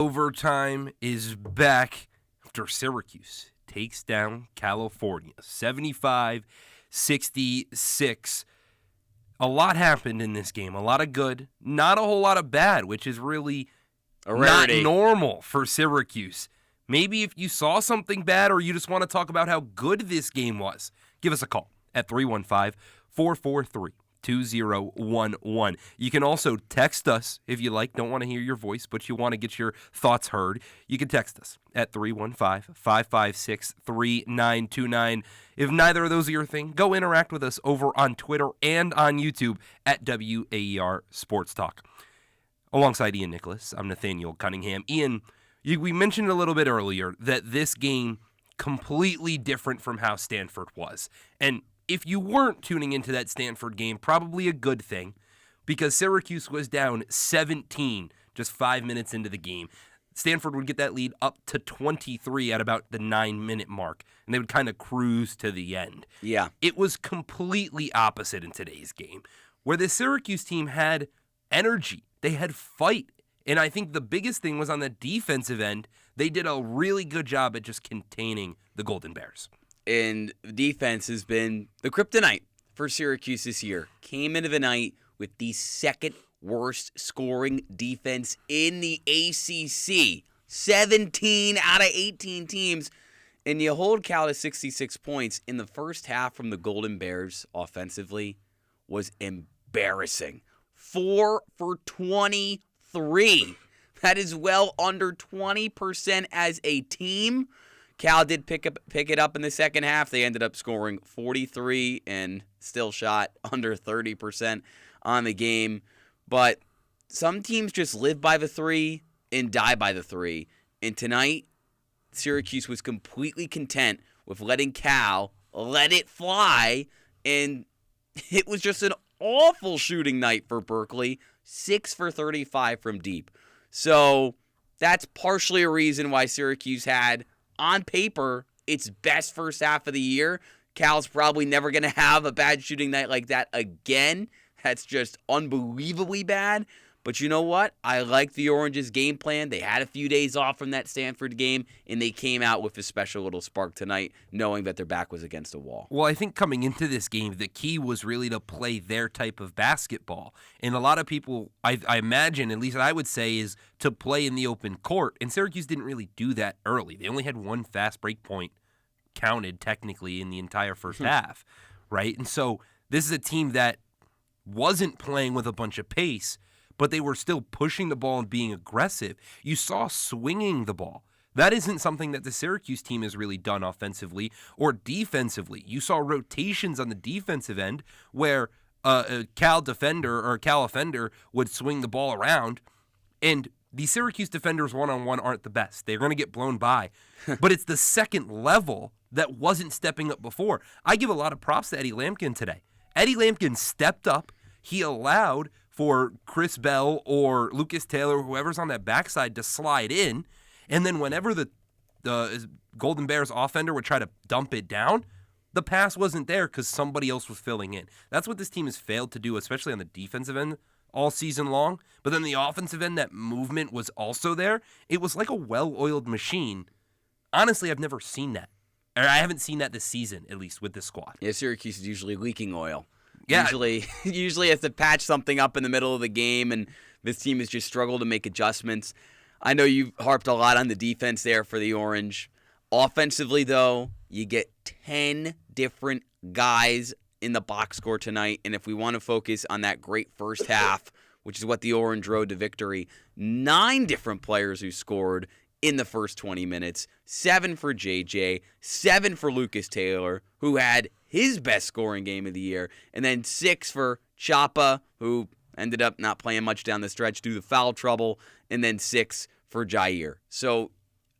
Overtime is back after Syracuse takes down California 75-66. A lot happened in this game. A lot of good, not a whole lot of bad, which is really not normal for Syracuse. Maybe if you saw something bad or you just want to talk about how good this game was, give us a call at 315-443-2011. You can also text us if you like. Don't want to hear your voice, but you want to get your thoughts heard. You can text us at 315-556-3929. If neither of those are your thing, go interact with us over on Twitter and on YouTube at WAER Sports Talk. Alongside Ian Nicholas, I'm Nathaniel Cunningham. Ian, we mentioned a little bit earlier that this game completely different from how Stanford was. And if you weren't tuning into that Stanford game, probably a good thing, because Syracuse was down 17 just 5 minutes into the game. Stanford would get that lead up to 23 at about the 9-minute mark, and they would kind of cruise to the end. Yeah. It was completely opposite in today's game, where the Syracuse team had energy. They had fight. And I think the biggest thing was on the defensive end, they did a really good job at just containing the Golden Bears. And defense has been the kryptonite for Syracuse this year. Came into the night with the second worst scoring defense in the ACC. 17 out of 18 teams. And you hold Cal to 66 points in the first half from the Golden Bears offensively was embarrassing. 4 for 23. That is well under 20% as a team. Cal did pick it up in the second half. They ended up scoring 43 and still shot under 30% on the game. But some teams just live by the three and die by the three. And tonight, Syracuse was completely content with letting Cal let it fly. And it was just an awful shooting night for Berkeley. 6 for 35 from deep. So that's partially a reason why Syracuse had, on paper, its best first half of the year. Cal's probably never going to have a bad shooting night like that again. That's just unbelievably bad. But you know what? I like the Oranges' game plan. They had a few days off from that Stanford game, and they came out with a special little spark tonight, knowing that their back was against a wall. Well, I think coming into this game, the key was really to play their type of basketball. And a lot of people, I imagine, at least I would say, is to play in the open court. And Syracuse didn't really do that early. They only had one fast break point counted, technically, in the entire first half, right? And so this is a team that wasn't playing with a bunch of pace, but they were still pushing the ball and being aggressive. You saw swinging the ball. That isn't something that the Syracuse team has really done offensively or defensively. You saw rotations on the defensive end where a Cal offender would swing the ball around, and the Syracuse defenders one-on-one aren't the best. They're going to get blown by. But it's the second level that wasn't stepping up before. I give a lot of props to Eddie Lampkin today. Eddie Lampkin stepped up. He allowed for Chris Bell or Lucas Taylor, whoever's on that backside, to slide in. And then whenever the Golden Bears offender would try to dump it down, the pass wasn't there because somebody else was filling in. That's what this team has failed to do, especially on the defensive end all season long. But then the offensive end, that movement was also there. It was like a well-oiled machine. Honestly, I've never seen that. Or I haven't seen that this season, at least, with this squad. Yeah, Syracuse is usually leaking oil. Yeah. Usually has to patch something up in the middle of the game, and this team has just struggled to make adjustments. I know you've harped a lot on the defense there for the Orange. Offensively, though, you get 10 different guys in the box score tonight, and if we want to focus on that great first half, which is what the Orange rode to victory, 9 different players who scored in the first 20 minutes, 7 for JJ, 7 for Lucas Taylor, who had his best scoring game of the year, and then 6 for Chapa, who ended up not playing much down the stretch due to foul trouble, and then 6 for Jair. So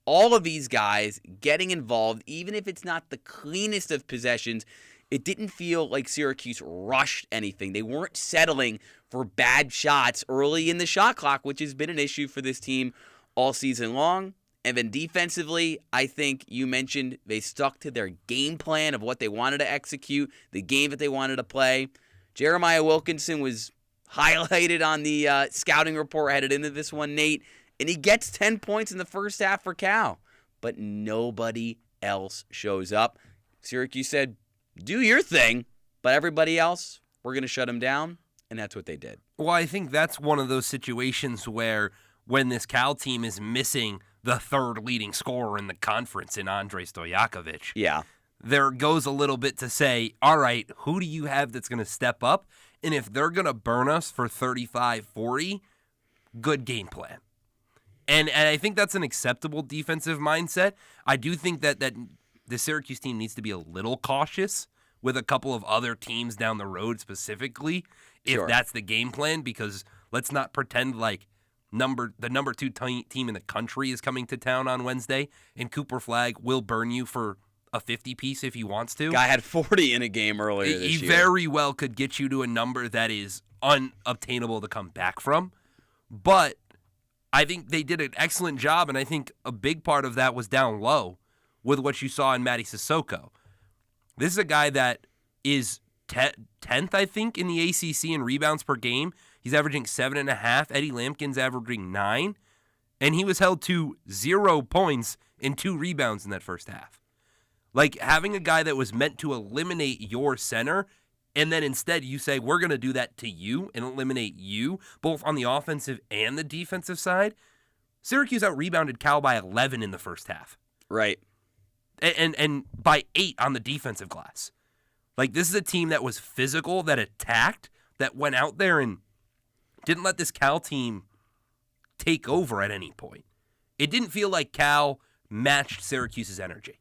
all of these guys getting involved, even if it's not the cleanest of possessions, it didn't feel like Syracuse rushed anything. They weren't settling for bad shots early in the shot clock, which has been an issue for this team all season long. And then defensively, I think you mentioned they stuck to their game plan of what they wanted to execute, the game that they wanted to play. Jeremiah Wilkinson was highlighted on the scouting report headed into this one, Nate, and he gets 10 points in the first half for Cal. But nobody else shows up. Syracuse said, do your thing, but everybody else, we're going to shut them down, and that's what they did. Well, I think that's one of those situations where when this Cal team is missing the third leading scorer in the conference in Andrei Stojakovic, Yeah. there goes a little bit to say, all right, who do you have that's going to step up? And if they're going to burn us for 35-40, good game plan. And I think that's an acceptable defensive mindset. I do think that the Syracuse team needs to be a little cautious with a couple of other teams down the road specifically, if that's the game plan, because let's not pretend like the number 2 team in the country is coming to town on Wednesday, and Cooper Flagg will burn you for a 50-piece if he wants to. Guy had 40 in a game earlier this year. He very well could get you to a number that is unobtainable to come back from. But I think they did an excellent job, and I think a big part of that was down low with what you saw in Matty Sissoko. This is a guy that is 10th, I think, in the ACC in rebounds per game. He's averaging 7.5. Eddie Lampkin's averaging 9. And he was held to 0 points and 2 rebounds in that first half. Like, having a guy that was meant to eliminate your center, and then instead you say, we're going to do that to you and eliminate you, both on the offensive and the defensive side. Syracuse out-rebounded Cal by 11 in the first half. Right. And by 8 on the defensive glass. Like, this is a team that was physical, that attacked, that went out there and didn't let this Cal team take over at any point. It didn't feel like Cal matched Syracuse's energy.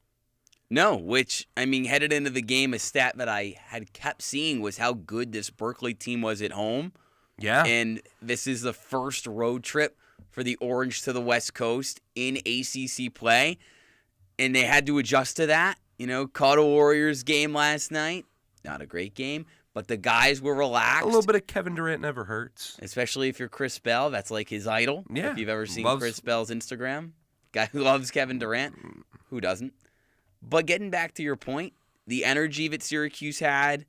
No, which, I mean, headed into the game, a stat that I had kept seeing was how good this Berkeley team was at home. Yeah. And this is the first road trip for the Orange to the West Coast in ACC play. And they had to adjust to that. You know, caught a Warriors game last night. Not a great game, but the guys were relaxed. A little bit of Kevin Durant never hurts. Especially if you're Chris Bell. That's like his idol. Yeah. If you've ever seen Chris Bell's Instagram. Guy who loves Kevin Durant. Who doesn't? But getting back to your point, the energy that Syracuse had,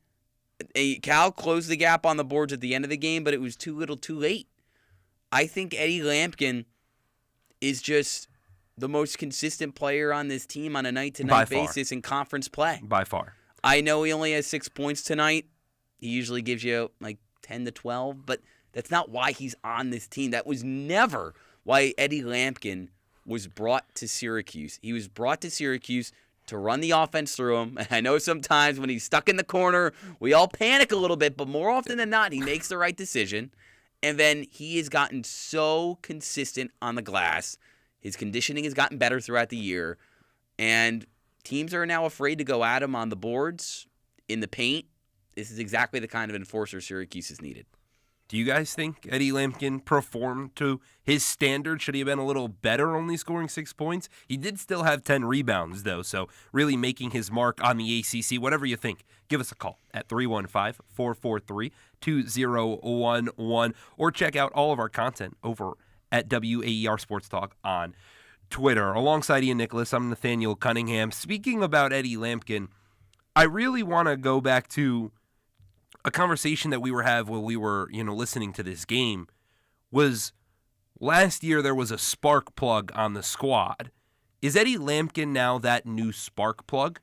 Cal closed the gap on the boards at the end of the game, but it was too little too late. I think Eddie Lampkin is just the most consistent player on this team on a night-to-night basis in conference play. By far. I know he only has 6 points tonight. He usually gives you like 10 to 12, but that's not why he's on this team. That was never why Eddie Lampkin was brought to Syracuse. He was brought to Syracuse to run the offense through him. And I know sometimes when he's stuck in the corner, we all panic a little bit, but more often than not, he makes the right decision. And then he has gotten so consistent on the glass. His conditioning has gotten better throughout the year. And teams are now afraid to go at him on the boards, in the paint. This is exactly the kind of enforcer Syracuse has needed. Do you guys think Eddie Lampkin performed to his standard? Should he have been a little better, only scoring 6 points? He did still have 10 rebounds, though, so really making his mark on the ACC. Whatever you think, give us a call at 315-443-2011 or check out all of our content over at WAER Sports Talk on Twitter. Alongside Ian Nicholas, I'm Nathaniel Cunningham. Speaking about Eddie Lampkin, I really want to go back to a conversation that we were having while we were, listening to this game. Was last year there was a spark plug on the squad. Is Eddie Lampkin now that new spark plug?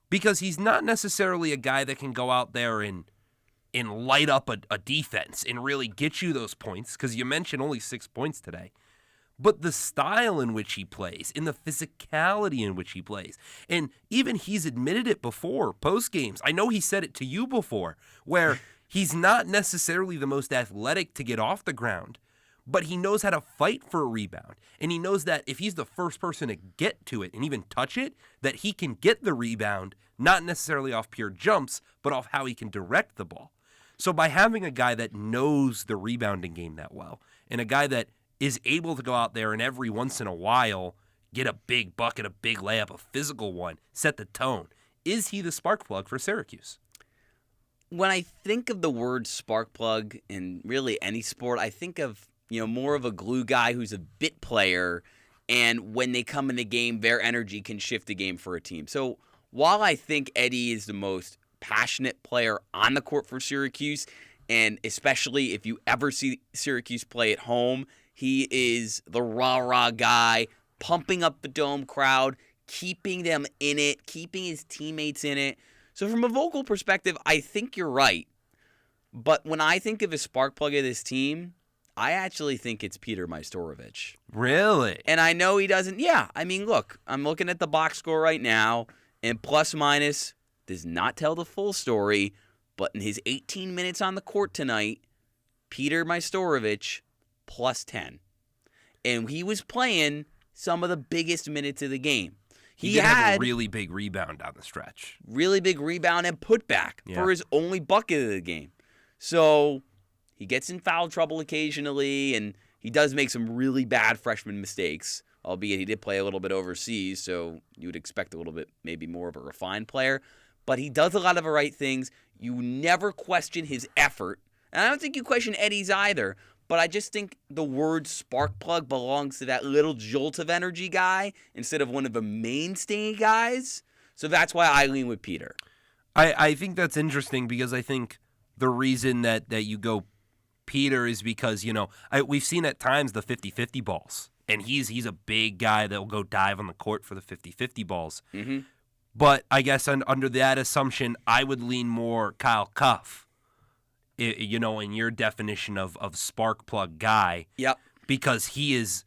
Because he's not necessarily a guy that can go out there and light up a defense and really get you those points, because you mentioned only 6 points today. But the style in which he plays, in the physicality in which he plays, and even he's admitted it before, post games. I know he said it to you before, where he's not necessarily the most athletic to get off the ground, but he knows how to fight for a rebound. And he knows that if he's the first person to get to it and even touch it, that he can get the rebound, not necessarily off pure jumps, but off how he can direct the ball. So by having a guy that knows the rebounding game that well, and a guy that is able to go out there and every once in a while get a big bucket, a big layup, a physical one, set the tone, is he the spark plug for Syracuse? When I think of the word spark plug in really any sport, I think of more of a glue guy who's a bit player, and when they come in the game, their energy can shift the game for a team. So while I think Eddie is the most passionate player on the court for Syracuse, and especially if you ever see Syracuse play at home, He is the rah-rah guy, pumping up the Dome crowd, keeping them in it, keeping his teammates in it. So from a vocal perspective, I think you're right. But when I think of a spark plug of this team, I actually think it's Peter Majstorovic. Really? And I know he doesn't. Yeah, I mean, look, I'm looking at the box score right now, and plus minus does not tell the full story. But in his 18 minutes on the court tonight, Peter Majstorovic plus 10. And he was playing some of the biggest minutes of the game. He did have a really big rebound down the stretch. Really big rebound and putback for his only bucket of the game. So he gets in foul trouble occasionally, and he does make some really bad freshman mistakes, albeit he did play a little bit overseas, so you would expect a little bit maybe more of a refined player. But he does a lot of the right things. You never question his effort. And I don't think you question Eddie's either. But I just think the word spark plug belongs to that little jolt of energy guy instead of one of the mainstay guys. So that's why I lean with Peter. I think that's interesting because I think the reason that you go Peter is because, we've seen at times the 50-50 balls. And he's a big guy that will go dive on the court for the 50-50 balls. Mm-hmm. But I guess under that assumption, I would lean more Kyle Cuff. In your definition of spark plug guy. Yep. Because he is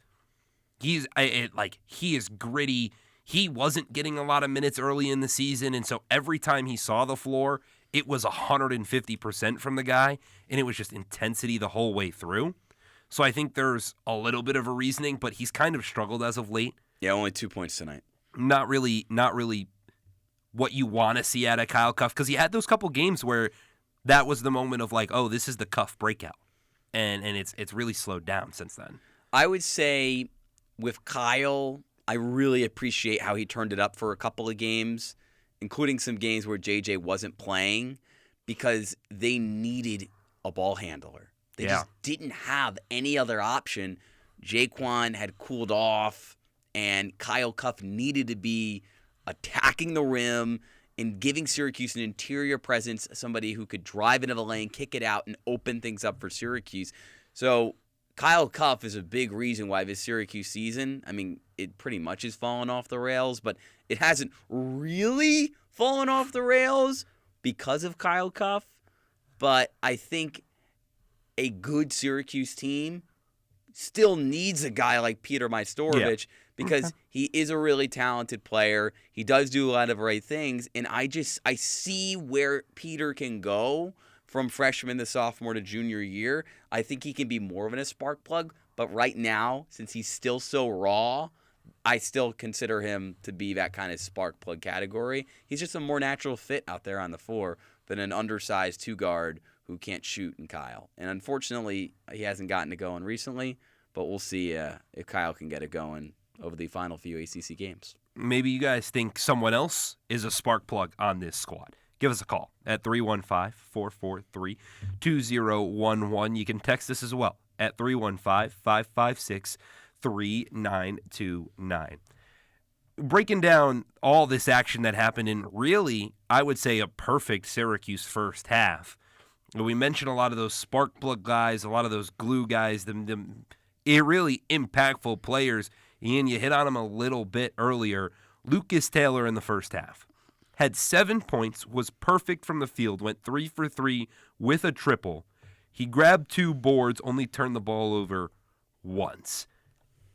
gritty. He wasn't getting a lot of minutes early in the season, and so every time he saw the floor, it was 150% from the guy, and it was just intensity the whole way through. So I think there's a little bit of a reasoning, but he's kind of struggled as of late. Yeah, only 2 points tonight. Not really what you want to see out of Kyle Cuff, because he had those couple games where that was the moment of like, oh, this is the Cuff breakout. And it's really slowed down since then. I would say with Kyle, I really appreciate how he turned it up for a couple of games, including some games where JJ wasn't playing, because they needed a ball handler. They just didn't have any other option. Jaquan had cooled off, and Kyle Cuff needed to be attacking the rim and giving Syracuse an interior presence, somebody who could drive into the lane, kick it out, and open things up for Syracuse. So Kyle Cuff is a big reason why this Syracuse season, I mean, it pretty much has fallen off the rails, but it hasn't really fallen off the rails because of Kyle Cuff. But I think a good Syracuse team still needs a guy like Peter Majstorovic because he is a really talented player. He does do a lot of right things, and I see where Peter can go from freshman to sophomore to junior year. I think he can be more of a spark plug, but right now, since he's still so raw, I still consider him to be that kind of spark plug category. He's just a more natural fit out there on the floor than an undersized two-guard who can't shoot in Kyle. And unfortunately, he hasn't gotten it going recently, but we'll see if Kyle can get it going over the final few ACC games. Maybe you guys think someone else is a spark plug on this squad. Give us a call at 315-443-2011. You can text us as well at 315-556-3929. Breaking down all this action that happened in really, I would say, a perfect Syracuse first half. We mentioned a lot of those spark plug guys, a lot of those glue guys, them really impactful players. Ian, you hit on him a little bit earlier. Lucas Taylor in the first half had 7 points, was perfect from the field, went 3 for 3 with a triple. He grabbed 2 boards, only turned the ball over once.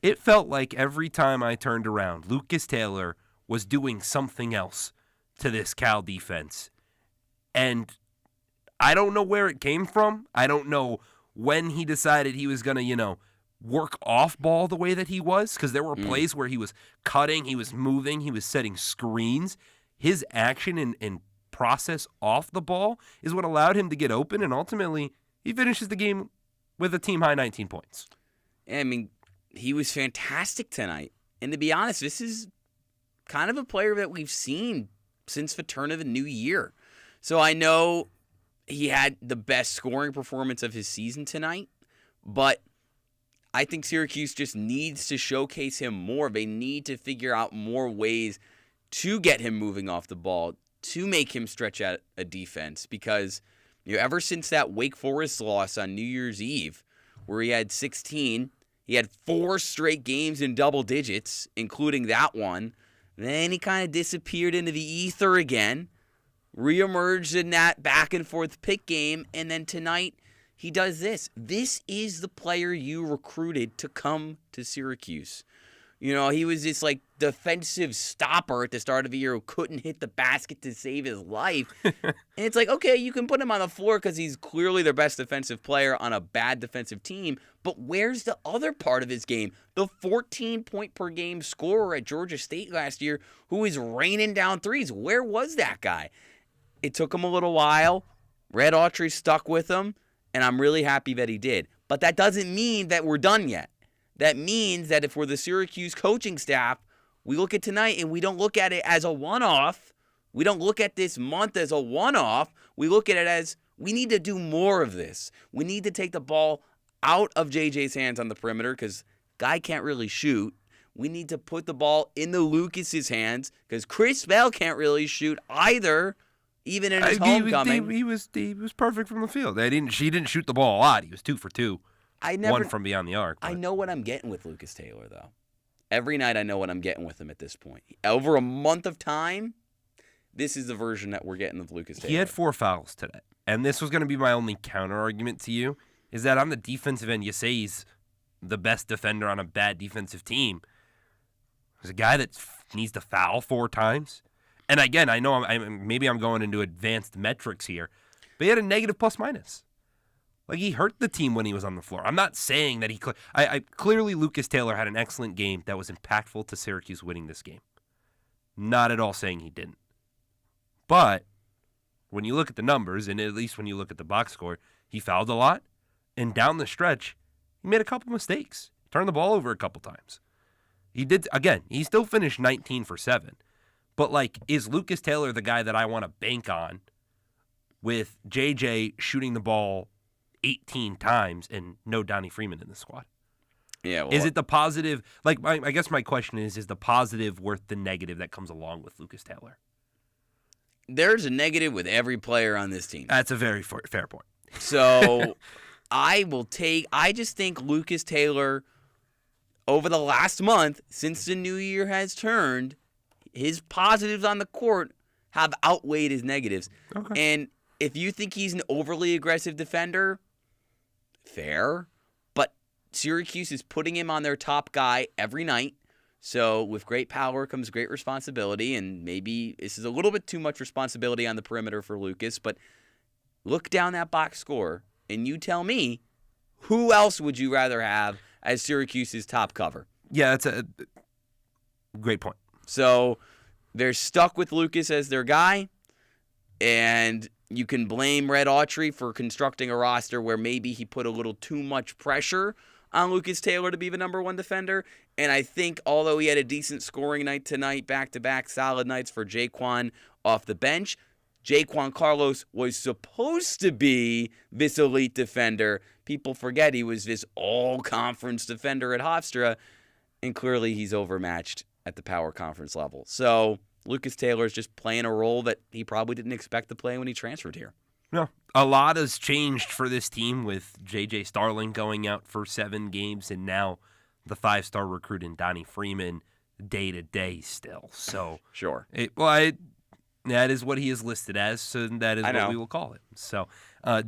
It felt like every time I turned around, Lucas Taylor was doing something else to this Cal defense. And I don't know where it came from. I don't know when he decided he was going to, work off ball the way that he was, because there were plays where he was cutting, he was moving, he was setting screens. His action and process off the ball is what allowed him to get open, and ultimately he finishes the game with a team-high 19 points. I mean, he was fantastic tonight. And to be honest, this is kind of a player that we've seen since the turn of the new year. So I know he had the best scoring performance of his season tonight, but I think Syracuse just needs to showcase him more. They need to figure out more ways to get him moving off the ball, to make him stretch out a defense. Because ever since that Wake Forest loss on New Year's Eve, where he had 16, He had 4 straight games in double digits, including that one. Then he kind of disappeared into the ether again, reemerged in that back and forth pick game, and then tonight he does this. This is the player you recruited to come to Syracuse. You know, he was this like defensive stopper at the start of the year who couldn't hit the basket to save his life. And it's like, okay, you can put him on the floor because he's clearly their best defensive player on a bad defensive team. But where's the other part of his game? The 14-point-per-game scorer at Georgia State last year who was raining down threes. Where was that guy? It took him a little while. Red Autry stuck with him, and I'm really happy that he did. But that doesn't mean that we're done yet. That means that if we're the Syracuse coaching staff, we look at tonight and we don't look at it as a one-off. We don't look at this month as a one-off. We look at it as we need to do more of this. We need to take the ball out of JJ's hands on the perimeter because guy can't really shoot. We need to put the ball in the Lucas's hands because Chris Bell can't really shoot either, even in his homecoming. He was perfect from the field. She didn't shoot the ball a lot. He was 2 for 2. One from beyond the arc. But I know what I'm getting with Lucas Taylor, though. Every night I know what I'm getting with him at this point. Over a month of time, this is the version that we're getting of Lucas Taylor. He had 4 fouls today. And this was going to be my only counter argument to you, is that on the defensive end, you say he's the best defender on a bad defensive team. There's a guy that needs to foul 4 times. And again, I know maybe I'm going into advanced metrics here, but he had a negative plus-minus. Like, he hurt the team when he was on the floor. I'm not saying that clearly Lucas Taylor had an excellent game that was impactful to Syracuse winning this game. Not at all saying he didn't. But when you look at the numbers, and at least when you look at the box score, he fouled a lot. And down the stretch, he made a couple mistakes. Turned the ball over a couple times. He still finished 19 for 7. But, like, is Lucas Taylor the guy that I want to bank on with JJ shooting the ball 18 times and no Donnie Freeman in the squad? Yeah. Well, is it the positive? Like, I guess my question is the positive worth the negative that comes along with Lucas Taylor? There's a negative with every player on this team. That's a very fair point. So I just think Lucas Taylor, over the last month, since the new year has turned, his positives on the court have outweighed his negatives. Okay. And if you think he's an overly aggressive defender, fair. But Syracuse is putting him on their top guy every night. So with great power comes great responsibility, and maybe this is a little bit too much responsibility on the perimeter for Lucas, but look down that box score, and you tell me, who else would you rather have as Syracuse's top cover? Yeah, that's a great point. So they're stuck with Lucas as their guy, and you can blame Red Autry for constructing a roster where maybe he put a little too much pressure on Lucas Taylor to be the number 1 defender. And I think although he had a decent scoring night tonight, back-to-back solid nights for Jaquan off the bench, Jaquan Carlos was supposed to be this elite defender. People forget he was this all-conference defender at Hofstra, and clearly he's overmatched at the power conference level. So Lucas Taylor is just playing a role that he probably didn't expect to play when he transferred here. No, a lot has changed for this team with J.J. Starling going out for 7 games and now the 5-star recruit in Donnie Freeman day-to-day still. So Sure. That is what he is listed as, so that is what we will call it. So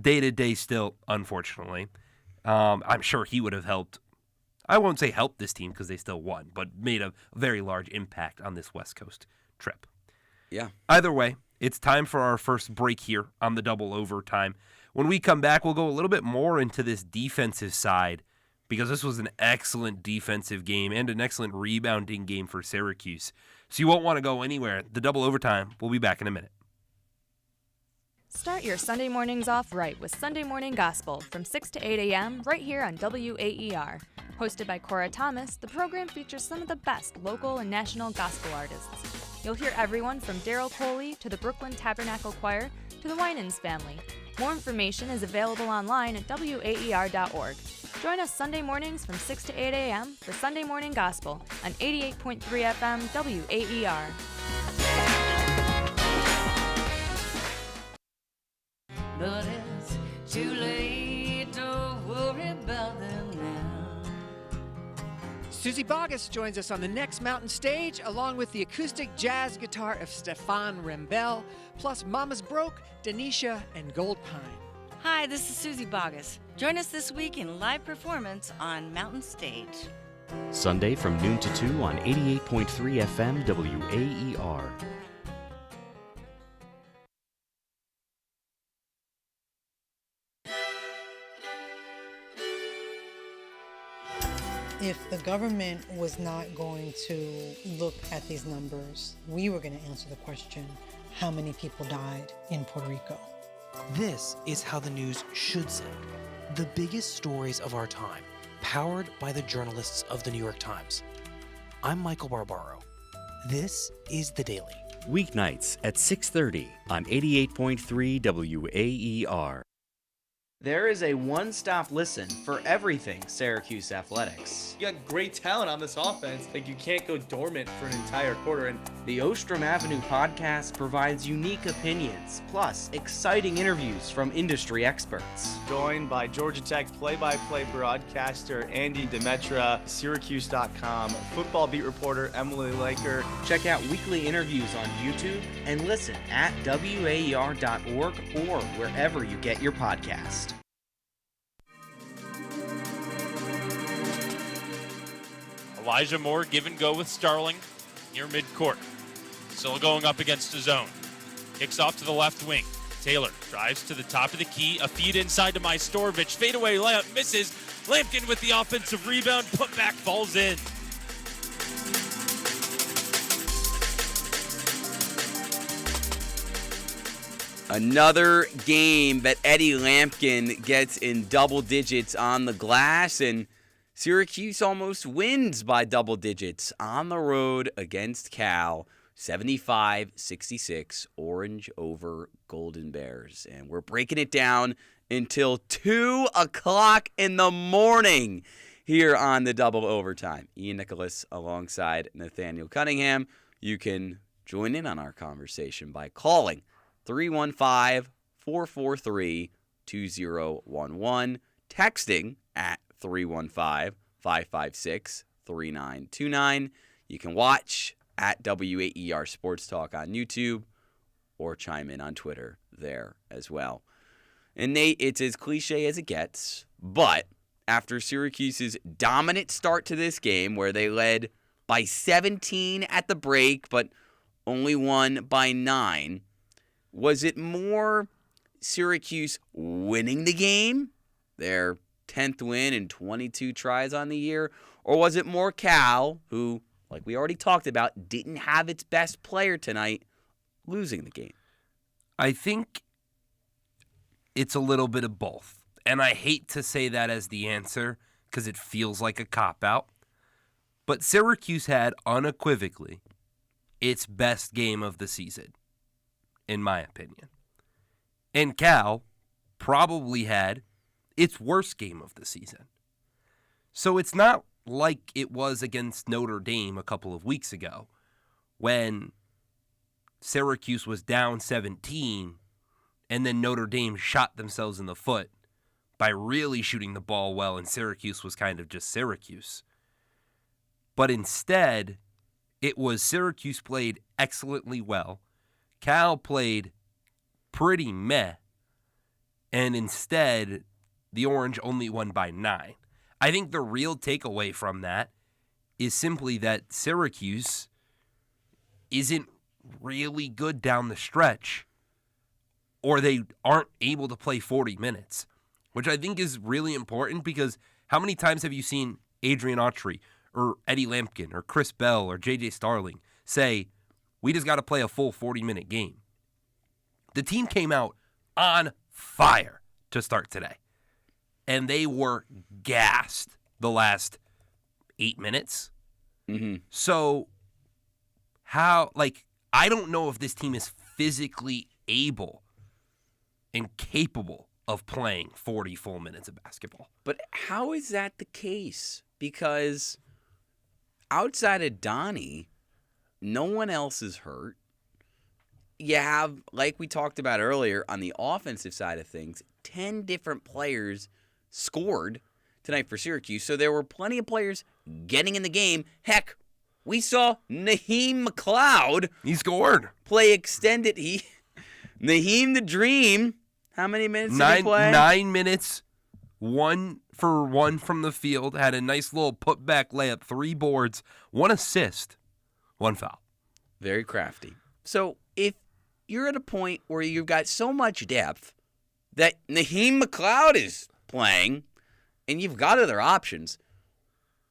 day-to-day still, unfortunately. I'm sure he would have helped. I won't say helped this team because they still won, but made a very large impact on this West Coast trip. Yeah. Either way, it's time for our first break here on the double overtime. When we come back, we'll go a little bit more into this defensive side because this was an excellent defensive game and an excellent rebounding game for Syracuse. So you won't want to go anywhere. The double overtime, we'll be back in a minute. Start your Sunday mornings off right with Sunday Morning Gospel from 6 to 8 a.m. right here on WAER. Hosted by Cora Thomas, the program features some of the best local and national gospel artists. You'll hear everyone from Daryl Coley to the Brooklyn Tabernacle Choir to the Winans family. More information is available online at waer.org. Join us Sunday mornings from 6 to 8 a.m. for Sunday Morning Gospel on 88.3 FM WAER. But it's too late to worry about them now. Susie Boggess joins us on the next Mountain Stage, along with the acoustic jazz guitar of Stefan Rembel, plus Mama's Broke, Denisha, and Gold Pine. Hi, this is Susie Boggess. Join us this week in live performance on Mountain Stage. Sunday from noon to 2 on 88.3 FM WAER. If the government was not going to look at these numbers, we were going to answer the question, how many people died in Puerto Rico? This is how the news should sound. The biggest stories of our time, powered by the journalists of the New York Times. I'm Michael Barbaro. This is The Daily. Weeknights at 6:30 on 88.3 WAER. There is a one-stop listen for everything Syracuse athletics. You got great talent on this offense. Like, you can't go dormant for an entire quarter. And the Ostrom Avenue podcast provides unique opinions, plus exciting interviews from industry experts. Joined by Georgia Tech play-by-play broadcaster Andy Demetra, Syracuse.com, football beat reporter Emily Laker. Check out weekly interviews on YouTube and listen at WAER.org or wherever you get your podcasts. Elijah Moore give and go with Starling near midcourt. Still going up against the zone. Kicks off to the left wing. Taylor drives to the top of the key. A feed inside to Majstorovic. Fadeaway layup misses. Lampkin with the offensive rebound. Putback falls in. Another game that Eddie Lampkin gets in double digits on the glass, and Syracuse almost wins by double digits on the road against Cal. 75-66, Orange over Golden Bears. And we're breaking it down until 2 o'clock in the morning here on the Double Overtime. Ian Nicholas alongside Nathaniel Cunningham. You can join in on our conversation by calling 315-443-2011, texting at 315-556-3929. You can watch at WAER Sports Talk on YouTube or chime in on Twitter there as well. And Nate, it's as cliche as it gets, but after Syracuse's dominant start to this game where they led by 17 at the break but only won by 9, was it more Syracuse winning the game, their 10th win and 22 tries on the year, or was it more Cal, who, like we already talked about, didn't have its best player tonight, losing the game? I think it's a little bit of both. And I hate to say that as the answer because it feels like a cop-out. But Syracuse had unequivocally its best game of the season, in my opinion. And Cal probably had its worst game of the season. So it's not like it was against Notre Dame a couple of weeks ago when Syracuse was down 17 and then Notre Dame shot themselves in the foot by really shooting the ball well and Syracuse was kind of just Syracuse. But instead, it was Syracuse played excellently well. Cal played pretty meh. And instead, the Orange only won by 9. I think the real takeaway from that is simply that Syracuse isn't really good down the stretch, or they aren't able to play 40 minutes, which I think is really important because how many times have you seen Adrian Autry or Eddie Lampkin or Chris Bell or J.J. Starling say, we just got to play a full 40-minute game? The team came out on fire to start today. And they were gassed the last 8 minutes. Mm-hmm. So I don't know if this team is physically able and capable of playing 40 full minutes of basketball. But how is that the case? Because outside of Donnie, no one else is hurt. You have, like we talked about earlier, on the offensive side of things, 10 different players scored tonight for Syracuse. So there were plenty of players getting in the game. Heck, we saw Naheem McLeod. He scored. Play extended. Naheem the Dream. How many minutes did he play? 9 minutes, 1 for 1 from the field. Had a nice little putback layup, 3 boards, 1 assist, 1 foul. Very crafty. So if you're at a point where you've got so much depth that Naheem McLeod is playing and you've got other options,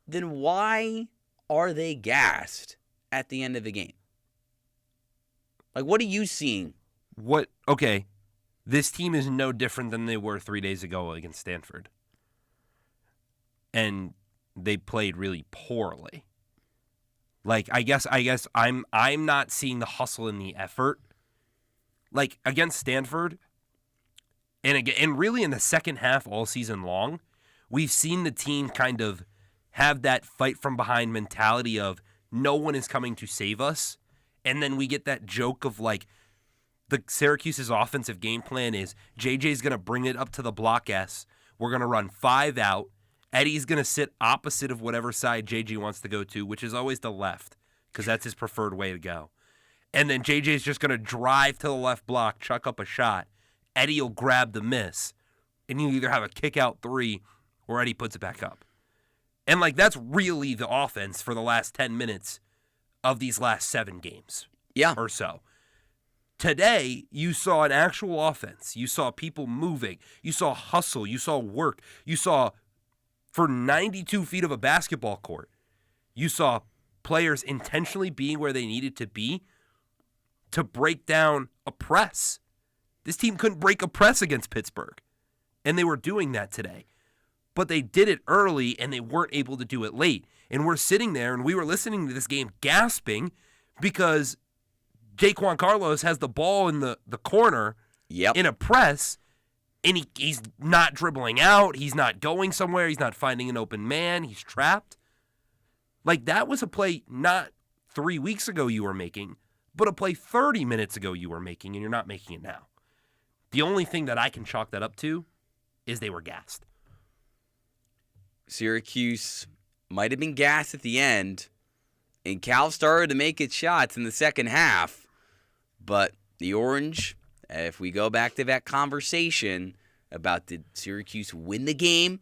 then why are they gassed at the end of the game? Like, what are you seeing? Okay, this team is no different than they were 3 days ago against Stanford. And they played really poorly. Like, I guess I'm not seeing the hustle and the effort. Like, against Stanford, and really in the second half all season long, we've seen the team kind of have that fight from behind mentality of no one is coming to save us. And then we get that joke of like the Syracuse's offensive game plan is JJ's going to bring it up to the block S. We're going to run 5 out. Eddie's going to sit opposite of whatever side JJ wants to go to, which is always the left because that's his preferred way to go. And then JJ's just going to drive to the left block, chuck up a shot. Eddie will grab the miss. And you either have a kick out 3 or Eddie puts it back up. And, like, that's really the offense for the last 10 minutes of these last 7 games. Yeah. Or so. Today, you saw an actual offense. You saw people moving. You saw hustle. You saw work. You saw, for 92 feet of a basketball court, you saw players intentionally being where they needed to be to break down a press. This team couldn't break a press against Pittsburgh, and they were doing that today. But they did it early, and they weren't able to do it late. And we're sitting there, and we were listening to this game gasping because Jaquan Carlos has the ball in the corner in a press, and he's not dribbling out. He's not going somewhere. He's not finding an open man. He's trapped. Like, that was a play not 3 weeks ago you were making, but a play 30 minutes ago you were making, and you're not making it now. The only thing that I can chalk that up to is they were gassed. Syracuse might have been gassed at the end, and Cal started to make its shots in the second half. But the Orange, if we go back to that conversation about did Syracuse win the game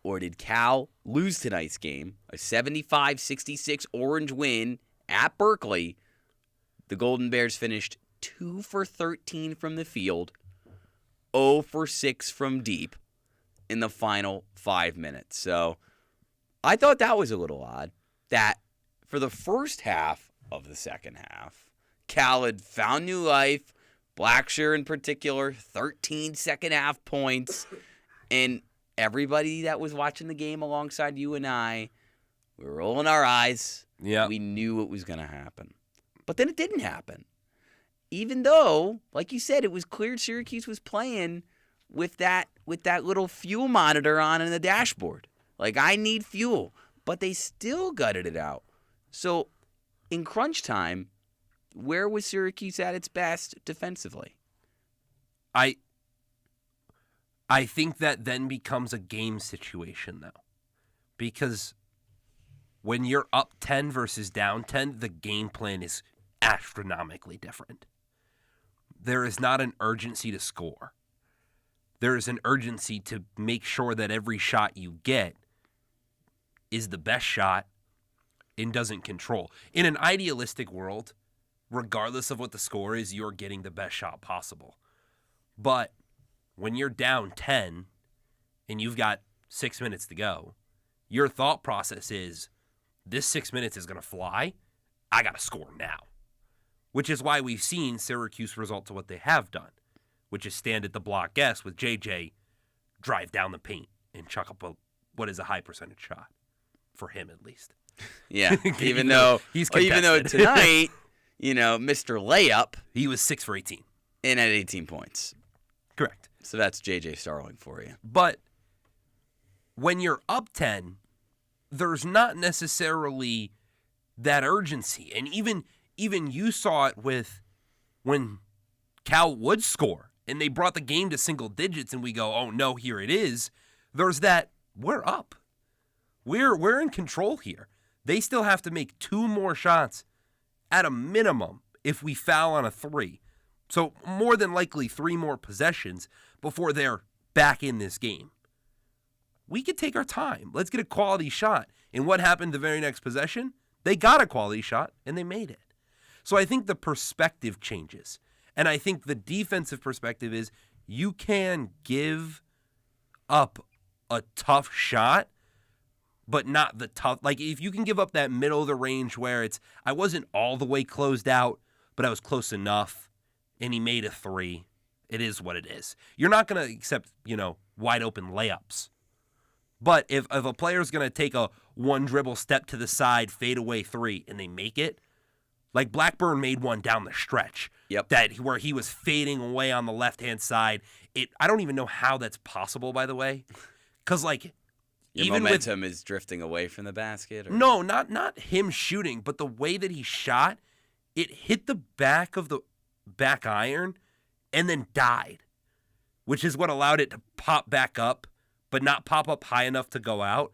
or did Cal lose tonight's game, a 75-66 Orange win at Berkeley, the Golden Bears finished 2 for 13 from the field, 0 for 6 from deep in the final 5 minutes. So I thought that was a little odd that for the first half of the second half, Cal had found new life, Blackshear in particular, 13 second half points, and everybody that was watching the game alongside you and I, we were rolling our eyes. Yeah. We knew it was going to happen. But then it didn't happen. Even though, like you said, it was clear Syracuse was playing with that little fuel monitor on in the dashboard. Like, I need fuel. But they still gutted it out. So, in crunch time, where was Syracuse at its best defensively? I think that then becomes a game situation, though. Because when you're up 10 versus down 10, the game plan is astronomically different. There is not an urgency to score. There is an urgency to make sure that every shot you get is the best shot and doesn't control. In an idealistic world, regardless of what the score is, you're getting the best shot possible. But when you're down 10 and you've got 6 minutes to go, your thought process is, this 6 minutes is going to fly. I got to score now. Which is why we've seen Syracuse result to what they have done, which is stand at the block S with JJ, drive down the paint, and chuck up what is a high percentage shot, for him at least. Yeah, even though tonight, Mr. Layup, he was 6 for 18 and had 18 points. Correct. So that's JJ Starling for you. But when you're up 10, there's not necessarily that urgency, and even you saw it with when Cal would score and they brought the game to single digits and we go, oh no, here it is. There's that we're up. We're in control here. They still have to make 2 more shots at a minimum if we foul on a 3. So more than likely 3 more possessions before they're back in this game. We could take our time. Let's get a quality shot. And what happened the very next possession? They got a quality shot, and they made it. So I think the perspective changes. And I think the defensive perspective is you can give up a tough shot, but not the tough. Like, if you can give up that middle of the range where it's, I wasn't all the way closed out, but I was close enough, and he made a 3. It is what it is. You're not going to accept, wide open layups. But if a player's going to take a 1 dribble step to the side, fade away 3, and they make it, like Blackburn made one down the stretch. Yep. Where he was fading away on the left-hand side. I don't even know how that's possible, by the way. Because, Your even momentum is drifting away from the basket? Or? No, not him shooting, but the way that he shot, it hit the back of the back iron and then died, which is what allowed it to pop back up, but not pop up high enough to go out,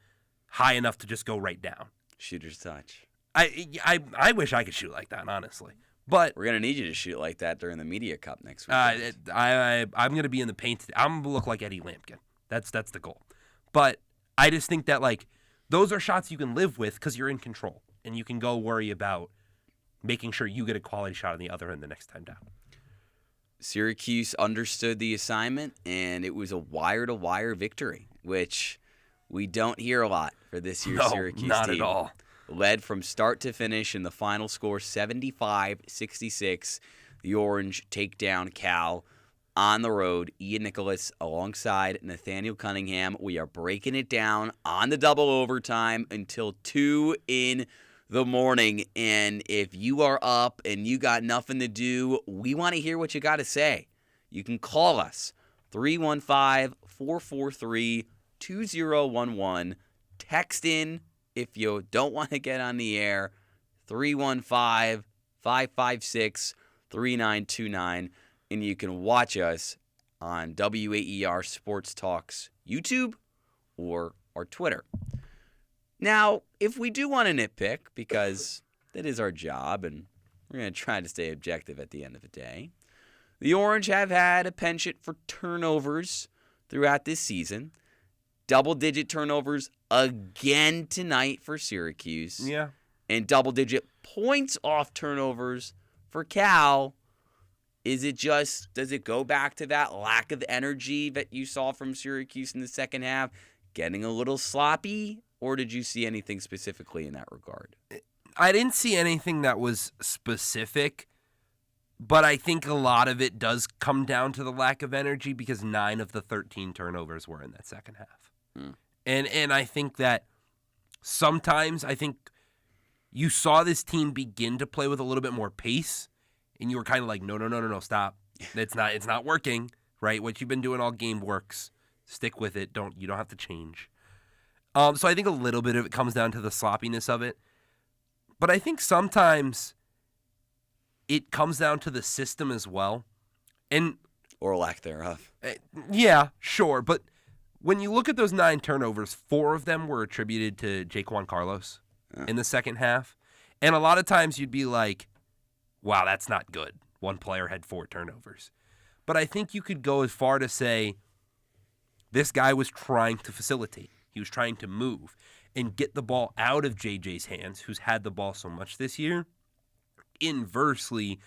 high enough to just go right down. Shooter's touch. I wish I could shoot like that, honestly. But we're going to need you to shoot like that during the Media Cup next week. I'm going to be in the paint. I'm going to look like Eddie Lampkin. That's the goal. But I just think that, those are shots you can live with because you're in control. And you can go worry about making sure you get a quality shot on the other end the next time down. Syracuse understood the assignment, and it was a wire-to-wire victory, which we don't hear a lot for this year's Syracuse team. Not at all. Led from start to finish, and the final score 75-66. The Orange take down Cal on the road. Ian Nicholas alongside Nathaniel Cunningham. We are breaking it down on the double overtime until 2 in the morning. And if you are up and you got nothing to do, we want to hear what you got to say. You can call us 315-443-2011. Text in if you don't want to get on the air, 315-556-3929. And you can watch us on WAER Sports Talk's YouTube or our Twitter. Now, if we do want to nitpick, because that is our job, and we're going to try to stay objective at the end of the day, the Orange have had a penchant for turnovers throughout this season. Double-digit turnovers again tonight for Syracuse. Yeah. And double-digit points off turnovers for Cal. Does it go back to that lack of energy that you saw from Syracuse in the second half, getting a little sloppy, or did you see anything specifically in that regard? I didn't see anything that was specific, but I think a lot of it does come down to the lack of energy because 9 of the 13 turnovers were in that second half. And I think that sometimes you saw this team begin to play with a little bit more pace, and you were kind of like, no, stop. It's not working, right? What you've been doing all game works. Stick with it. You don't have to change. So I think a little bit of it comes down to the sloppiness of it. But I think sometimes it comes down to the system as well. Or lack thereof. Yeah, sure. But when you look at those 9 turnovers, 4 of them were attributed to Jaquan Carlos in the second half. And a lot of times you'd be like, wow, that's not good. One player had 4 turnovers. But I think you could go as far to say this guy was trying to facilitate. He was trying to move and get the ball out of JJ's hands, who's had the ball so much this year. Inversely,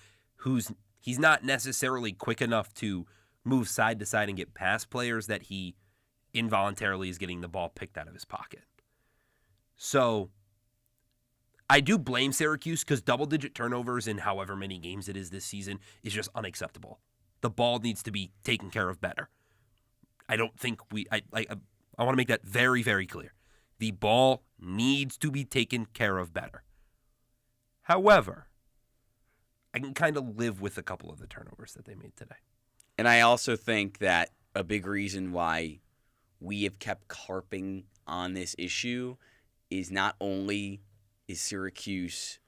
he's not necessarily quick enough to move side to side and get past players that he involuntarily is getting the ball picked out of his pocket. So I do blame Syracuse because double-digit turnovers in however many games it is this season is just unacceptable. The ball needs to be taken care of better. I don't think I want to make that very, very clear. The ball needs to be taken care of better. However, I can kind of live with a couple of the turnovers that they made today. And I also think that a big reason why we have kept carping on this issue is not only is Syracuse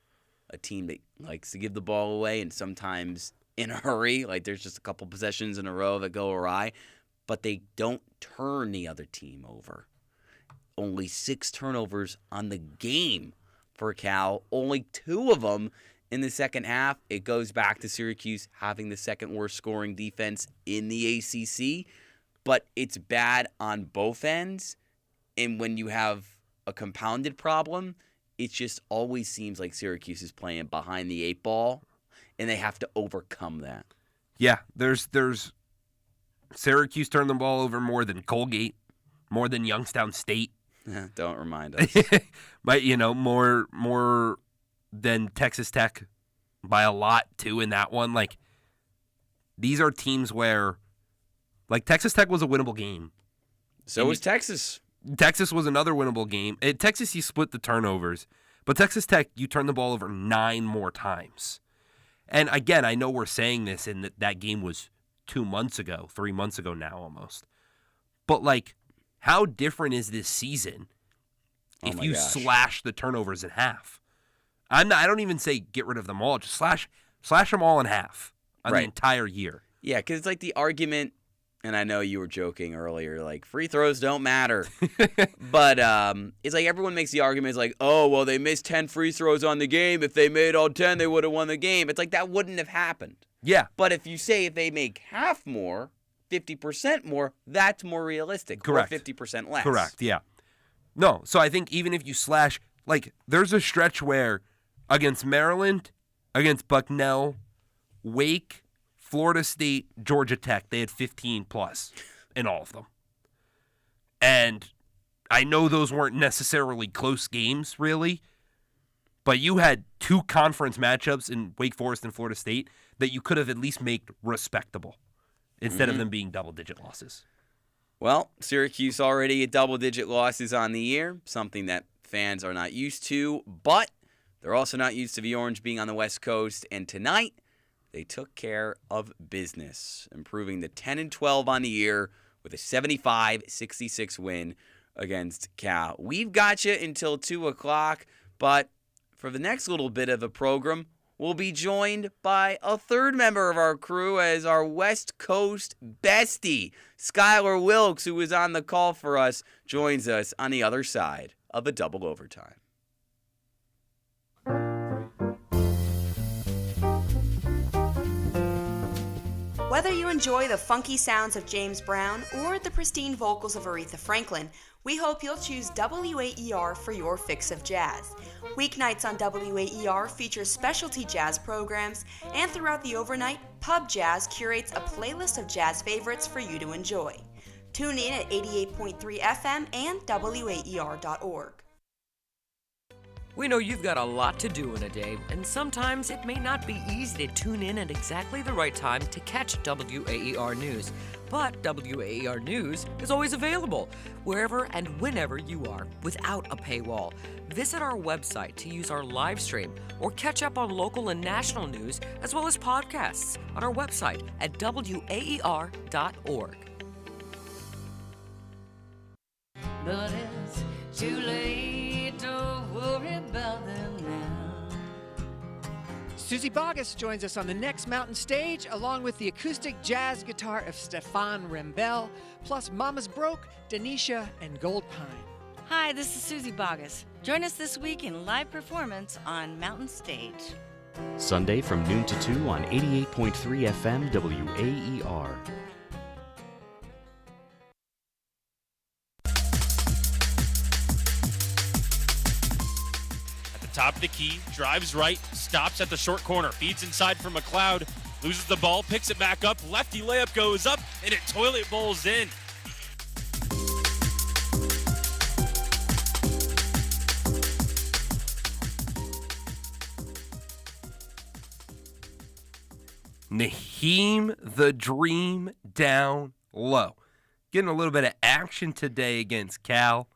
a team that likes to give the ball away and sometimes in a hurry, like there's just a couple possessions in a row that go awry, but they don't turn the other team over. only 6 turnovers on the game for Cal, only 2 of them in the second half. It goes back to Syracuse having the second worst scoring defense in the ACC, but it's bad on both ends. And when you have a compounded problem, it just always seems like Syracuse is playing behind the 8 ball, and they have to overcome that. Yeah, there's Syracuse turned the ball over more than Colgate, more than Youngstown State. Don't remind us. But, more than Texas Tech by a lot, too, in that one. Like, these are teams where, like, Texas Tech was a winnable game. So was Texas. Texas was another winnable game. At Texas, you split the turnovers. But Texas Tech, you turned the ball over 9 more times. And, again, I know we're saying this, and that game was 2 months ago, 3 months ago now almost. But, like, how different is this season if you slash the turnovers in half? I don't even say get rid of them all. Just slash them all in half on the entire year. Yeah, because it's like the argument, and I know you were joking earlier, like free throws don't matter. But it's like everyone makes the argument, it's like, oh, well, they missed 10 free throws on the game. If they made all 10, they would have won the game. It's like that wouldn't have happened. Yeah. But if you say if they make half more, 50% more, that's more realistic. Correct. Or 50% less. Correct, yeah. No, so I think even if you slash, like, there's a stretch where against Maryland, against Bucknell, Wake, Florida State, Georgia Tech, they had 15 plus in all of them. And I know those weren't necessarily close games, really, but you had 2 conference matchups in Wake Forest and Florida State that you could have at least made respectable instead of them being double-digit losses. Well, Syracuse already at double-digit losses on the year, something that fans are not used to, but they're also not used to the Orange being on the West Coast, and tonight they took care of business, improving to 10-12 on the year with a 75-66 win against Cal. We've got you until 2 o'clock, but for the next little bit of the program, we'll be joined by a third member of our crew as our West Coast bestie, Skylar Wilkes, who was on the call for us, joins us on the other side of a double overtime. Whether you enjoy the funky sounds of James Brown or the pristine vocals of Aretha Franklin, we hope you'll choose WAER for your fix of jazz. Weeknights on WAER feature specialty jazz programs, and throughout the overnight, Pub Jazz curates a playlist of jazz favorites for you to enjoy. Tune in at 88.3 FM and WAER.org. We know you've got a lot to do in a day, and sometimes it may not be easy to tune in at exactly the right time to catch WAER News. But WAER News is always available, wherever and whenever you are, without a paywall. Visit our website to use our live stream or catch up on local and national news, as well as podcasts on our website at WAER.org. But it's too late to worry about them now. Susie Boggess joins us on the next Mountain Stage, along with the acoustic jazz guitar of Stefan Rembel, plus Mama's Broke, Denisha, and Gold Pine. Hi, this is Susie Boggess. Join us this week in live performance on Mountain Stage. Sunday from noon to 2 on 88.3 FM WAER. Top of the key, drives right, stops at the short corner, feeds inside for McLeod, loses the ball, picks it back up, lefty layup goes up, and it toilet bowls in. Naheem the Dream down low. Getting a little bit of action today against Cal.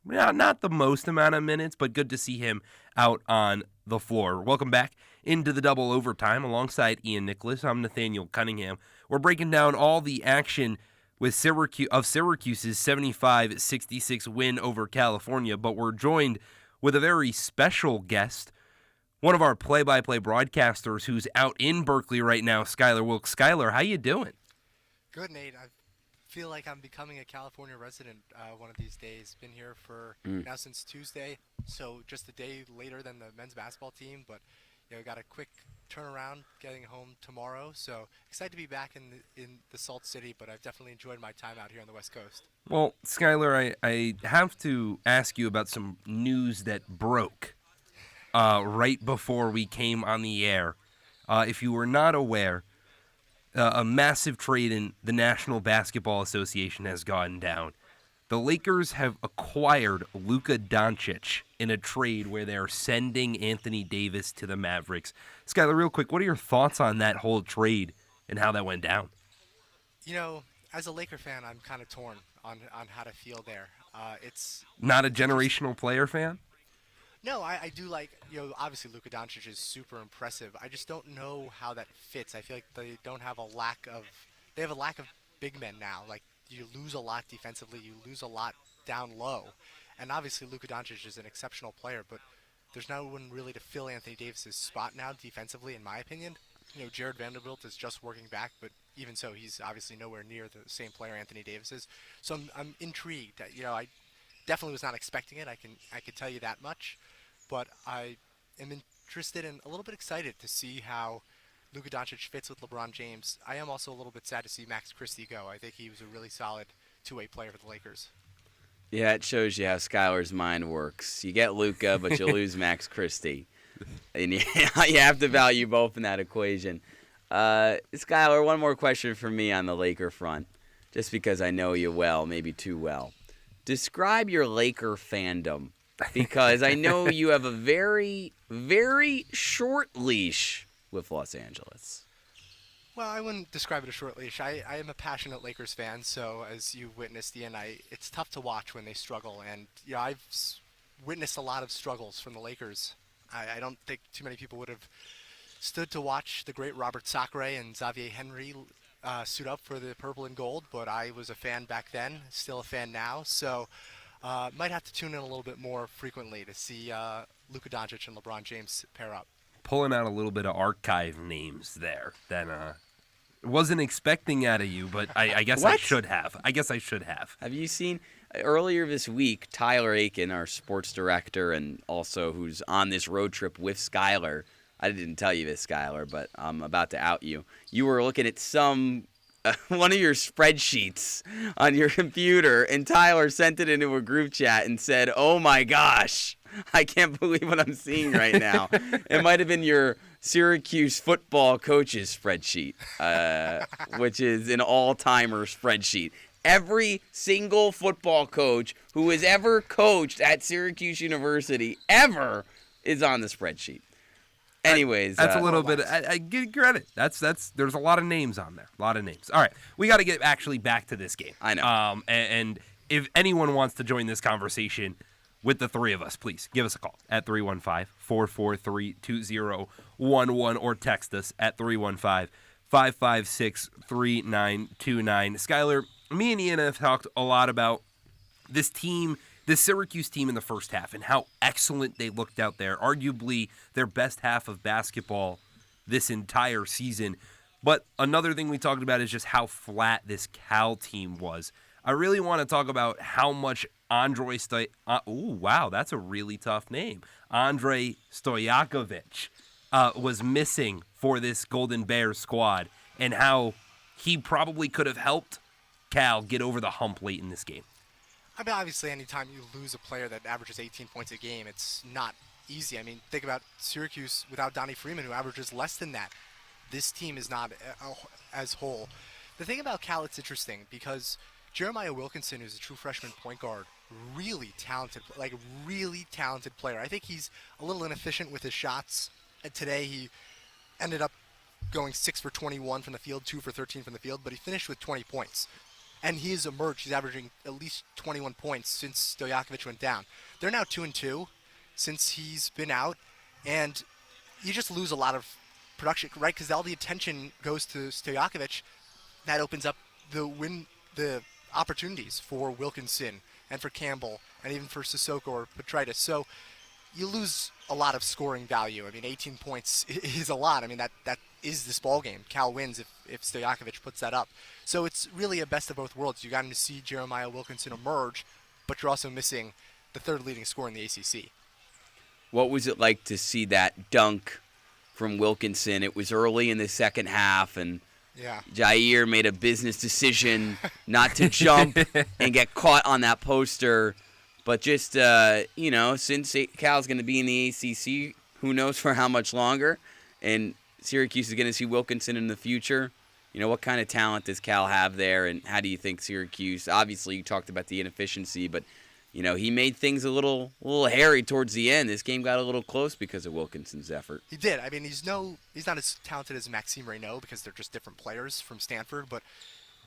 Not the most amount of minutes, but good to see him out on the floor. Welcome back into the double overtime alongside Ian Nicholas. I'm Nathaniel Cunningham. We're breaking down all the action with Syracuse's 75-66 win over California, but we're joined with a very special guest, one of our play-by-play broadcasters who's out in Berkeley right now, Skylar Wilkes. Skylar, how you doing? Good, Nate. feel like I'm becoming a California resident one of these days. Been here for now since Tuesday, so just a day later than the men's basketball team. But got a quick turnaround getting home tomorrow. So excited to be back in the Salt City. But I've definitely enjoyed my time out here on the West Coast. Well, Skylar, I have to ask you about some news that broke right before we came on the air. If you were not aware, a massive trade in the National Basketball Association has gone down. The Lakers have acquired Luka Doncic in a trade where they're sending Anthony Davis to the Mavericks. Skylar, real quick, what are your thoughts on that whole trade and how that went down? As a Laker fan, I'm kind of torn on how to feel there. It's not a generational player fan? No, I do like, obviously Luka Doncic is super impressive. I just don't know how that fits. I feel like they have a lack of big men now. Like, you lose a lot defensively, you lose a lot down low. And obviously Luka Doncic is an exceptional player, but there's no one really to fill Anthony Davis's spot now defensively, in my opinion. Jared Vanderbilt is just working back, but even so, he's obviously nowhere near the same player Anthony Davis is. So I'm intrigued. I definitely was not expecting it. I could tell you that much. But I am interested and a little bit excited to see how Luka Doncic fits with LeBron James. I am also a little bit sad to see Max Christie go. I think he was a really solid two-way player for the Lakers. Yeah, it shows you how Skylar's mind works. You get Luka, but you lose Max Christie. And you have to value both in that equation. Skylar, one more question for me on the Laker front, just because I know you well, maybe too well. Describe your Laker fandom. Because I know you have a very, very short leash with Los Angeles. Well, I wouldn't describe it a short leash. I am a passionate Lakers fan, so as you witnessed, Ian, it's tough to watch when they struggle. And I've witnessed a lot of struggles from the Lakers. I don't think too many people would have stood to watch the great Robert Sacre and Xavier Henry suit up for the purple and gold, but I was a fan back then, still a fan now. So might have to tune in a little bit more frequently to see Luka Doncic and LeBron James pair up. Pulling out a little bit of archive names there that wasn't expecting out of you, but I guess I should have. Have you seen earlier this week, Tyler Aiken, our sports director and also who's on this road trip with Skylar? I didn't tell you this, Skylar, but I'm about to out you. You were looking at one of your spreadsheets on your computer, and Tyler sent it into a group chat and said, "Oh my gosh, I can't believe what I'm seeing right now." It might have been your Syracuse football coaches spreadsheet, which is an all-timer spreadsheet. Every single football coach who has ever coached at Syracuse University ever is on the spreadsheet. Anyways, that's a little bit. I give credit. There's a lot of names on there. A lot of names. All right, we got to get actually back to this game. I know. And if anyone wants to join this conversation with the three of us, please give us a call at 315-443-2011 or text us at 315-556-3929. Skylar, me and Ian have talked a lot about this team. The Syracuse team in the first half and how excellent they looked out there. Arguably their best half of basketball this entire season. But another thing we talked about is just how flat this Cal team was. I really want to talk about how much Andrei that's a really tough name. Andrei Stojakovic was missing for this Golden Bears squad and how he probably could have helped Cal get over the hump late in this game. I mean, obviously, anytime you lose a player that averages 18 points a game, it's not easy. I mean, think about Syracuse without Donnie Freeman, who averages less than that. This team is not as whole. The thing about Cal, it's interesting because Jeremiah Wilkinson, who's a true freshman point guard, really talented player. I think he's a little inefficient with his shots. And today he ended up going 6 for 21 from the field, 2 for 13 from the field, but he finished with 20 points. And he has emerged. He's averaging at least 21 points since Stojakovic went down. They're now 2-2 since he's been out, and you just lose a lot of production, right? Because all the attention goes to Stojakovic. That opens up the opportunities for Wilkinson and for Campbell and even for Sissoko or Petritis. So you lose a lot of scoring value. I mean, 18 points is a lot. I mean, that is this ball game. Cal wins if Stojakovic puts that up. So it's really a best of both worlds. You got to see Jeremiah Wilkinson emerge, but you're also missing the third leading scorer in the ACC. What was it like to see that dunk from Wilkinson? It was early in the second half, and yeah. Jair made a business decision not to jump and get caught on that poster. But just, since Cal's going to be in the ACC, who knows for how much longer, and Syracuse is going to see Wilkinson in the future, what kind of talent does Cal have there, and how do you think Syracuse, obviously you talked about the inefficiency, but, he made things a little hairy towards the end. This game got a little close because of Wilkinson's effort. He did. I mean, he's not as talented as Maxime Reynaud because they're just different players from Stanford, but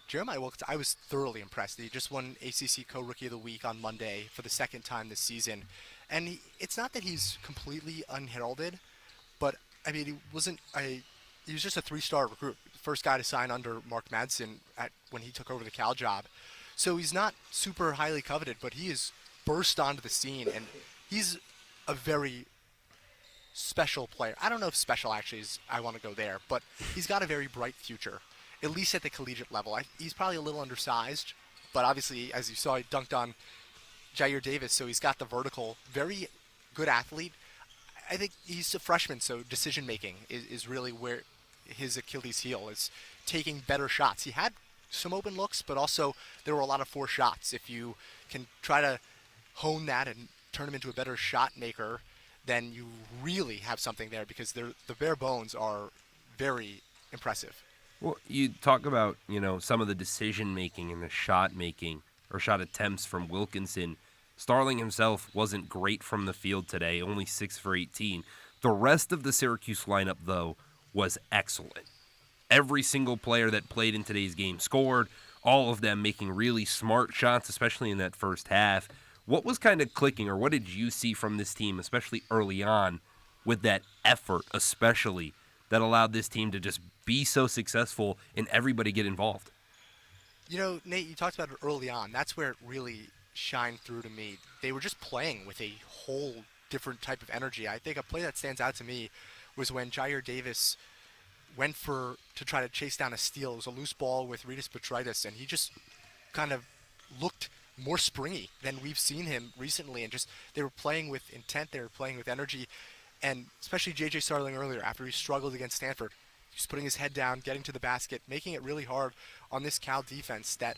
Jeremiah Wilkinson, I was thoroughly impressed. He just won ACC Co-Rookie of the Week on Monday for the second time this season. And it's not that he's completely unheralded, but, I mean, he was just a 3-star recruit. First guy to sign under Mark Madsen when he took over the Cal job. So he's not super highly coveted, but he has burst onto the scene, and he's a very special player. I don't know if special actually is, I want to go there, but he's got a very bright future. At least at the collegiate level. He's probably a little undersized, but obviously, as you saw, he dunked on Jair Davis, so he's got the vertical. Very good athlete. I think he's a freshman, so decision-making is really where his Achilles heel is, taking better shots. He had some open looks, but also there were a lot of forced shots. If you can try to hone that and turn him into a better shot maker, then you really have something there, because the bare bones are very impressive. Well, you talk about, some of the decision-making and the shot-making or shot attempts from Wilkinson. Starling himself wasn't great from the field today, only 6 for 18. The rest of the Syracuse lineup, though, was excellent. Every single player that played in today's game scored, all of them making really smart shots, especially in that first half. What was kind of clicking, or what did you see from this team, especially early on, with that effort especially, that allowed this team to just be so successful and everybody get involved? Nate, you talked about it early on. That's where it really shined through to me. They were just playing with a whole different type of energy. I think a play that stands out to me was when Jair Davis went to try to chase down a steal. It was a loose ball with Rytis Petraitis, and he just kind of looked more springy than we've seen him recently, and just they were playing with intent, they were playing with energy. And especially J.J. Starling earlier, after he struggled against Stanford, he's putting his head down, getting to the basket, making it really hard on this Cal defense that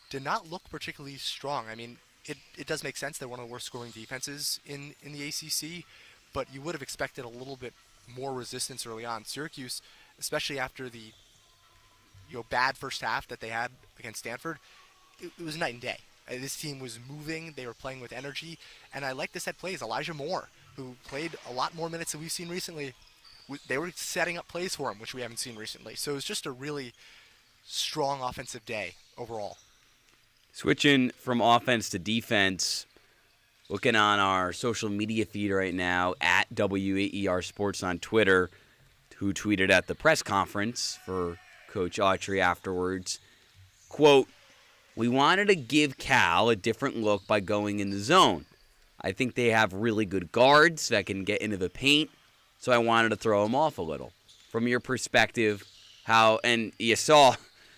did not look particularly strong. I mean, it does make sense. They're one of the worst scoring defenses in the ACC, but you would have expected a little bit more resistance early on. Syracuse, especially after the bad first half that they had against Stanford, it was night and day. This team was moving. They were playing with energy. And I like the set plays. Elijah Moore, who played a lot more minutes than we've seen recently, they were setting up plays for him, which we haven't seen recently. So it was just a really strong offensive day overall. Switching from offense to defense, looking on our social media feed right now, at WAER Sports on Twitter, who tweeted at the press conference for Coach Autry afterwards, quote, "We wanted to give Cal a different look by going in the zone. I think they have really good guards that can get into the paint, so I wanted to throw them off a little." From your perspective, how, and you saw,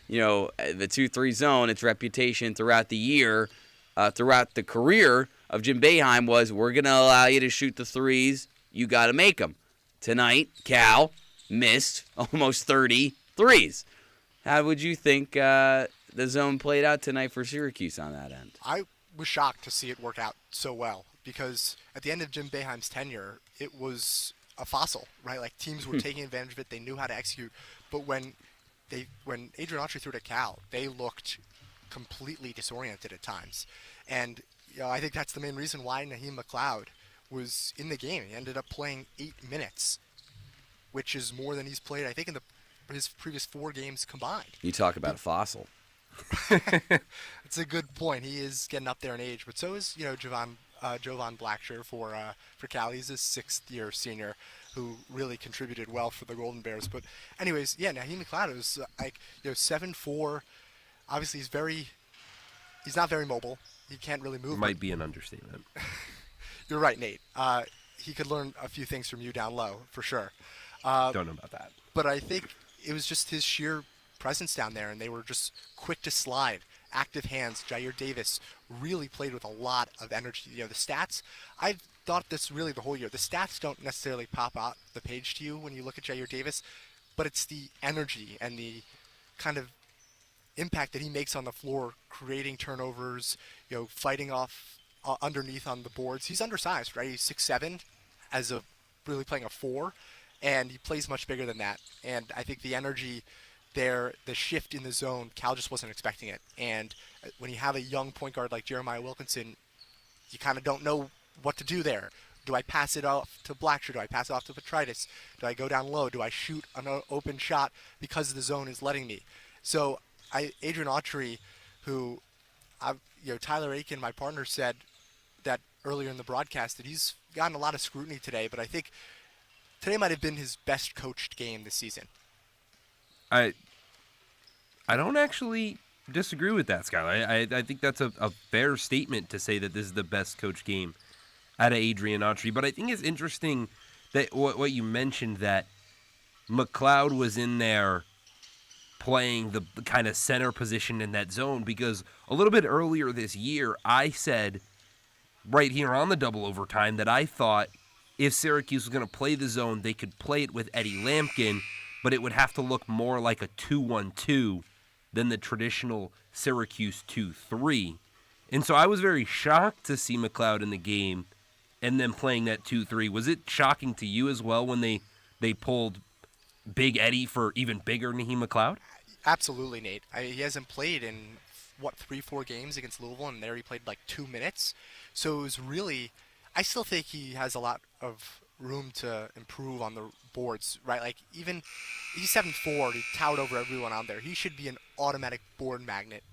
the 2-3 zone, its reputation throughout the year, throughout the career of Jim Boeheim was, we're going to allow you to shoot the threes, you got to make them. Tonight, Cal missed almost 30 threes. How would you think the zone played out tonight for Syracuse on that end? I was shocked to see it work out so well, because at the end of Jim Boeheim's tenure, it was a fossil, right? Like, teams were taking advantage of it. They knew how to execute. But when Adrian Autry threw to Cal, they looked completely disoriented at times. And I think that's the main reason why Naheem McLeod was in the game. He ended up playing 8 minutes, which is more than he's played, I think, in his previous 4 games combined. You talk about a fossil. It's a good point. He is getting up there in age, but so is Jovan Blacksher for Cal. He's a 6th-year senior who really contributed well for the Golden Bears. But anyways, Naheem McLeod was 7'4". Obviously, he's not very mobile. He can't really move. Might be an understatement. You're right, Nate. he could learn a few things from you down low, for sure. Don't know about that. But I think it was just his sheer presence down there, and they were just quick to slide. Active hands. Jair Davis really played with a lot of energy. The stats, I've thought this really the whole year. The stats don't necessarily pop out the page to you when you look at Jair Davis, but it's the energy and the kind of impact that he makes on the floor, creating turnovers, fighting off underneath on the boards. He's undersized, right? He's 6'7", as a really playing a 4, and he plays much bigger than that. And I think the energy there, the shift in the zone, Cal just wasn't expecting it. And when you have a young point guard like Jeremiah Wilkinson, you kind of don't know what to do there. Do I pass it off to Blackshear? Do I pass it off to Petritis? Do I go down low? Do I shoot an open shot because the zone is letting me? So Adrian Autry, who Tyler Aiken, my partner, said that earlier in the broadcast that he's gotten a lot of scrutiny today, but I think today might have been his best coached game this season. I don't actually disagree with that, Skylar. I think that's a fair statement to say that this is the best coached game out of Adrian Autry. But I think it's interesting that what you mentioned, that McLeod was in there playing the kind of center position in that zone, because a little bit earlier this year, I said right here on the double overtime that I thought if Syracuse was going to play the zone, they could play it with Eddie Lampkin, but it would have to look more like a 2-1-2 than the traditional Syracuse 2-3. And so I was very shocked to see McLeod in the game and then playing that 2-3. Was it shocking to you as well when they pulled Big Eddie for even bigger Naheem McLeod? Absolutely, Nate. He hasn't played in, 3-4 games against Louisville, and there he played like 2 minutes. So it was really, I still think he has a lot of room to improve on the boards, right? Like, even, he's 7'4", he towered over everyone on there. He should be an automatic board magnet,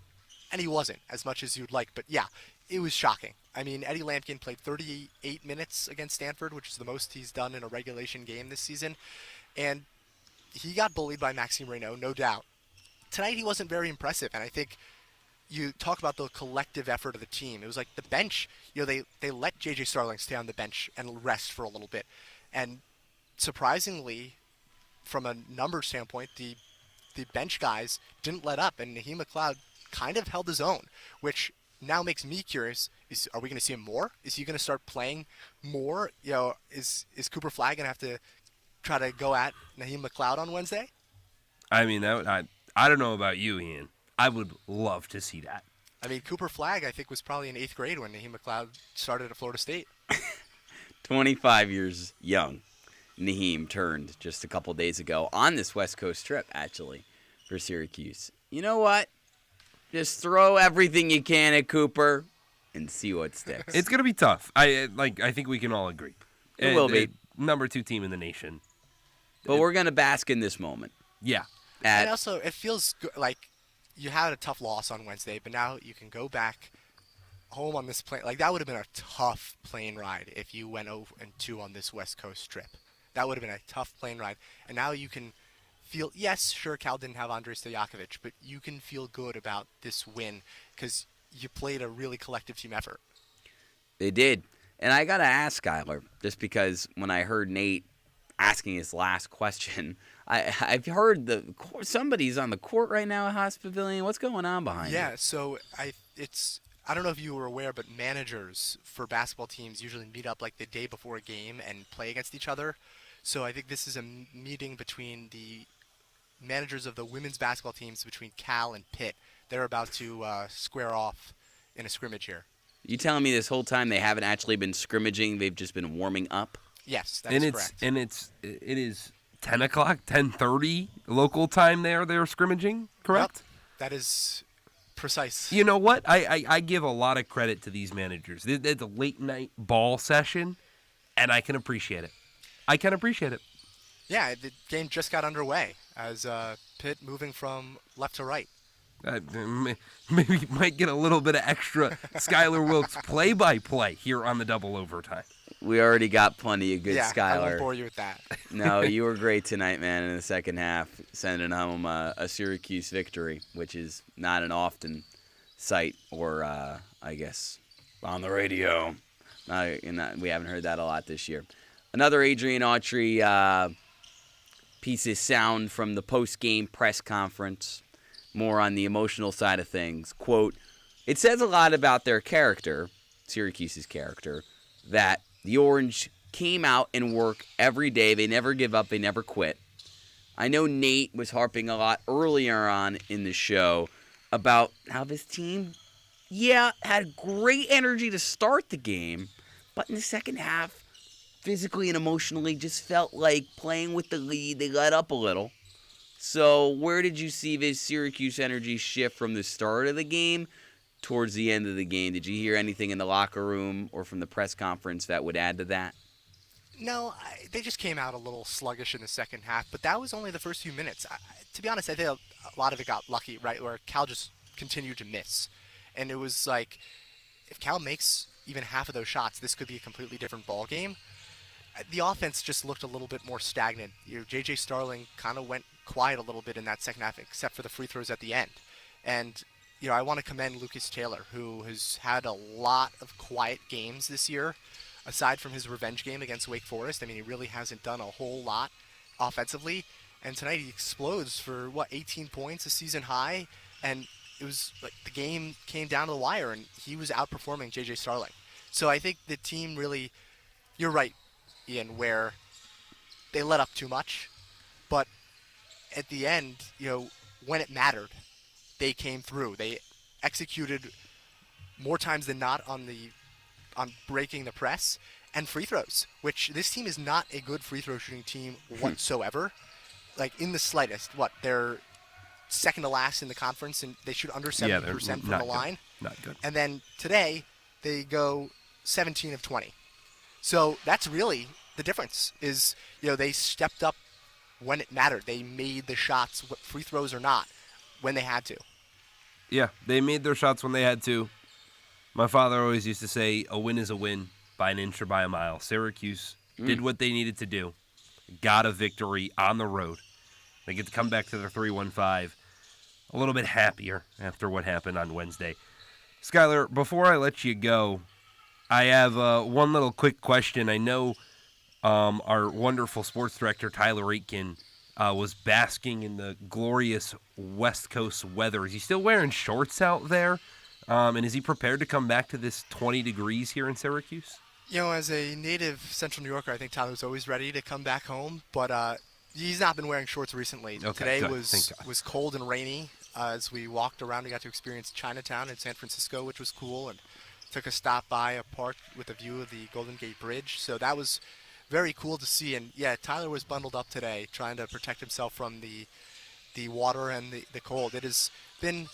and he wasn't, as much as you'd like. But yeah, it was shocking. I mean, Eddie Lampkin played 38 minutes against Stanford, which is the most he's done in a regulation game this season, and he got bullied by Maxime Reynaud, no doubt. Tonight he wasn't very impressive, and I think you talk about the collective effort of the team. It was like the bench, they let J.J. Starling stay on the bench and rest for a little bit. And surprisingly, from a number standpoint, the bench guys didn't let up, and Naheem McLeod kind of held his own, which now makes me curious. Are we going to see him more? Is he going to start playing more? Is Cooper Flagg going to have to try to go at Naheem McLeod on Wednesday? I mean, I don't know about you, Ian. I would love to see that. I mean, Cooper Flagg, I think, was probably in 8th grade when Naheem McLeod started at Florida State. 25 years young. Naheem turned just a couple days ago on this West Coast trip, actually, for Syracuse. You know what? Just throw everything you can at Cooper and see what sticks. It's going to be tough. I think we can all agree. It will be. Number 2 team in the nation. But we're going to bask in this moment. Yeah. And also, it feels good, like you had a tough loss on Wednesday, but now you can go back home on this plane. Like, that would have been a tough plane ride if you went 0-2 on this West Coast trip. That would have been a tough plane ride. And now you can feel, yes, sure, Cal didn't have Andrei Stojakovic, but you can feel good about this win because you played a really collective team effort. They did. And I got to ask Skylar, just because when I heard Nate asking his last question, I've heard somebody's on the court right now at Haas Pavilion. What's going on behind you? Yeah, so I don't know if you were aware, but managers for basketball teams usually meet up like the day before a game and play against each other. So I think this is a meeting between the managers of the women's basketball teams between Cal and Pitt. They're about to square off in a scrimmage here. You telling me this whole time they haven't actually been scrimmaging? They've just been warming up? Yes, that's correct. And it is 10 o'clock, 10:30 local time there. They're scrimmaging, correct? Yep, that is precise. You know what? I give a lot of credit to these managers. It's a late night ball session, and I can appreciate it. Yeah, the game just got underway as Pitt moving from left to right. Maybe you might get a little bit of extra Skylar Wilkes play-by-play here on the double overtime. We already got plenty of good Skylar. I won't bore you with that. No, you were great tonight, man, in the second half, sending home a Syracuse victory, which is not an often sight or, I guess, on the radio. And we haven't heard that a lot this year. Another Adrian Autry piece of sound from the post-game press conference, more on the emotional side of things. Quote, "It says a lot about their character, Syracuse's character, that the Orange came out and work every day. They never give up. They never quit. I know Nate was harping a lot earlier on in the show about how this team, had great energy to start the game, but in the second half, physically and emotionally, just felt like playing with the lead. They let up a little. So where did you see this Syracuse energy shift from the start of the game towards the end of the game? Did you hear anything in the locker room or from the press conference that would add to that? No, they just came out a little sluggish in the second half, but that was only the first few minutes. To be honest, I think a lot of it got lucky, right, where Cal just continued to miss. And it was like, if Cal makes even half of those shots, this could be a completely different ball game. The offense just looked a little bit more stagnant. J.J. Starling kind of went quiet a little bit in that second half, except for the free throws at the end. And, I want to commend Lucas Taylor, who has had a lot of quiet games this year. Aside from his revenge game against Wake Forest, he really hasn't done a whole lot offensively. And tonight he explodes for, 18 points, a season high. And it was like the game came down to the wire, and he was outperforming J.J. Starling. So I think the team really, you're right, Ian, where they let up too much. But at the end, when it mattered, they came through. They executed more times than not on breaking the press and free throws, which this team is not a good free throw shooting team whatsoever. Like in the slightest. They're second to last in the conference, and they shoot under 70% from the line. Not good. And then today they go 17 of 20. So that's really the difference. Is they stepped up when it mattered. They made the shots, free throws or not, when they had to. Yeah, they made their shots when they had to. My father always used to say, a win is a win by an inch or by a mile. Syracuse did what they needed to do, got a victory on the road. They get to come back to their 3-1-5 a little bit happier after what happened on Wednesday. Skylar, before I let you go, I have one little quick question. I know our wonderful sports director, Tyler Aitken, was basking in the glorious West Coast weather. Is he still wearing shorts out there? And is he prepared to come back to this 20 degrees here in Syracuse? As a native Central New Yorker, I think Tyler's always ready to come back home, but he's not been wearing shorts recently. Okay, Today was cold and rainy. As we walked around, we got to experience Chinatown in San Francisco, which was cool, and took a stop by a park with a view of the Golden Gate Bridge. So that was very cool to see. And yeah, Tyler was bundled up today, trying to protect himself from the water and the cold. It has been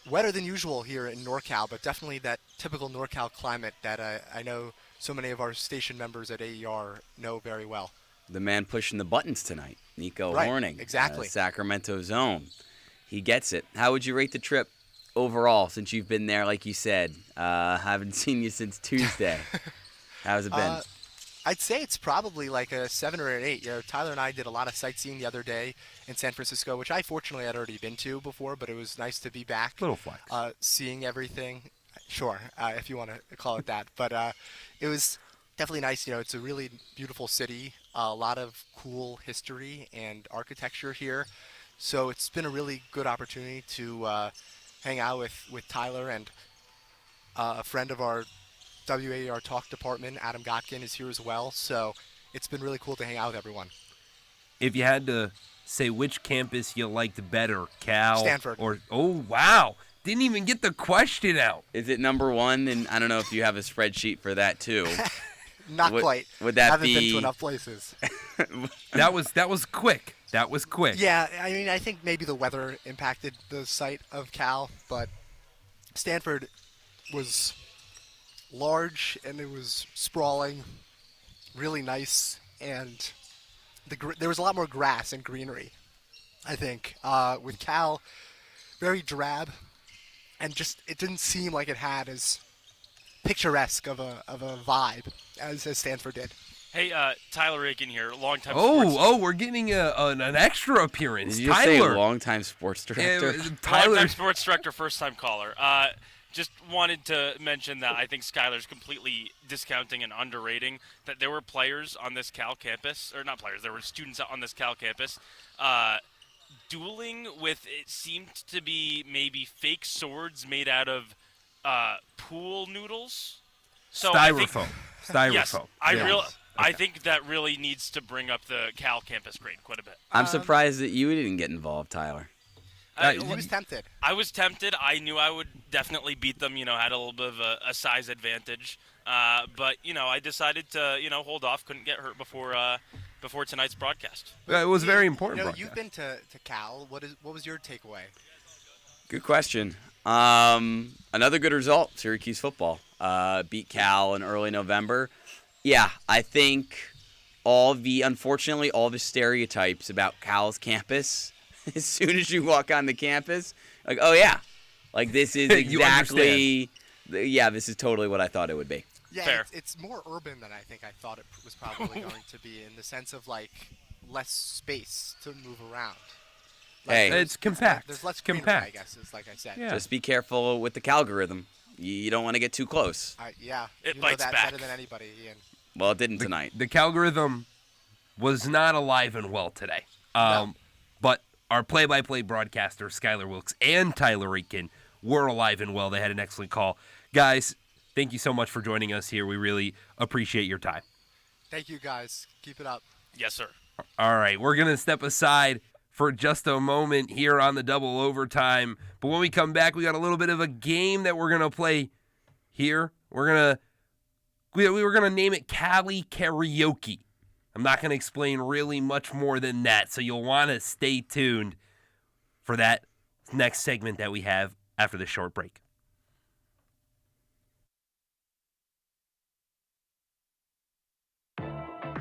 wetter than usual here in NorCal, but definitely that typical NorCal climate that I know so many of our station members at AER know very well. The man pushing the buttons tonight, Nico Right, Horning. exactly. Sacramento zone. He gets it. How would you rate the trip overall since you've been there, like you said? Haven't seen you since Tuesday. How's it been? I'd say it's probably like a 7 or an 8. Tyler and I did a lot of sightseeing the other day in San Francisco, which I fortunately had already been to before, but it was nice to be back. Little flex. Seeing everything. Sure, if you want to call it that. But it was definitely nice. It's a really beautiful city, a lot of cool history and architecture here. So it's been a really good opportunity to hang out with Tyler, and a friend of our WAER Talk department, Adam Gotkin, is here as well. So it's been really cool to hang out with everyone. If you had to say which campus you liked better, Cal Stanford. or oh wow, didn't even get the question out. Is it number one? And I don't know if you have a spreadsheet for that too. Not quite. Would that Haven't be? been to enough places. That was quick. That was quick. Yeah, I think maybe the weather impacted the site of Cal, but Stanford was large and it was sprawling, really nice, and there was a lot more grass and greenery, I think. With Cal, very drab, and just it didn't seem like it had as picturesque of a vibe as Stanford did. Hey, Tyler Aiken here, longtime we're getting an extra appearance. Did you Tyler. say longtime sports director? longtime sports director, first-time caller. Just wanted to mention that I think Skylar's completely discounting and underrating that there were players on this Cal campus, or not players, there were students on this Cal campus dueling with, it seemed to be maybe fake swords made out of pool noodles. So Styrofoam. Yes, I think that really needs to bring up the Cal campus grade quite a bit. I'm surprised that you didn't get involved, Tyler. I was tempted. I was tempted. I knew I would definitely beat them. Had a little bit of a size advantage. But I decided to hold off. Couldn't get hurt before tonight's broadcast. It was very important. You've been to Cal. What was your takeaway? Good question. Another good result. Syracuse football beat Cal in early November. Yeah, I think unfortunately all the stereotypes about Cal's campus. As soon as you walk on the campus, like, oh yeah, like this is exactly, this is totally what I thought it would be. Yeah, it's more urban than I think I thought it was probably going to be, in the sense of like less space to move around. It's compact. There's less compact. I guess, is like I said. Yeah. Just be careful with the calgorithm. You don't want to get too close. It you bites know that back better than anybody, Ian. Well, it didn't tonight. The calgorithm was not alive and well today. But our play-by-play broadcaster, Skylar Wilkes and Tyler Aiken, were alive and well. They had an excellent call. Guys, thank you so much for joining us here. We really appreciate your time. Thank you, guys. Keep it up. Yes, sir. All right, we're going to step aside for just a moment here on the double overtime. But when we come back, we got a little bit of a game that we're going to play here. We were going to name it Cali Karaoke. I'm not going to explain really much more than that, so you'll want to stay tuned for that next segment that we have after this short break.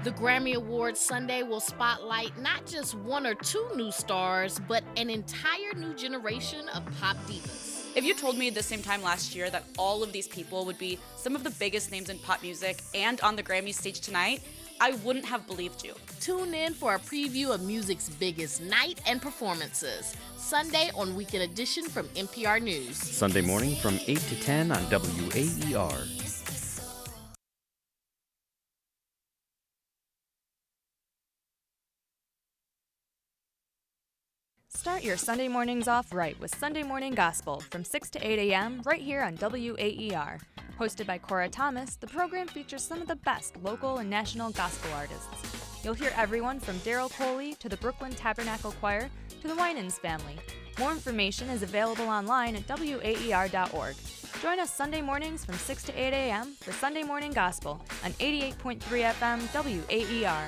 The Grammy Awards Sunday will spotlight not just one or two new stars, but an entire new generation of pop divas. If you told me the same time last year that all of these people would be some of the biggest names in pop music and on the Grammy stage tonight, I wouldn't have believed you. Tune in for a preview of music's biggest night and performances. Sunday on Weekend Edition from NPR News. Sunday morning from 8 to 10 on WAER. Start your Sunday mornings off right with Sunday Morning Gospel from 6 to 8 a.m. right here on WAER. Hosted by Cora Thomas, the program features some of the best local and national gospel artists. You'll hear everyone from Daryl Coley to the Brooklyn Tabernacle Choir to the Winans family. More information is available online at waer.org. Join us Sunday mornings from 6 to 8 a.m. for Sunday Morning Gospel on 88.3 FM WAER.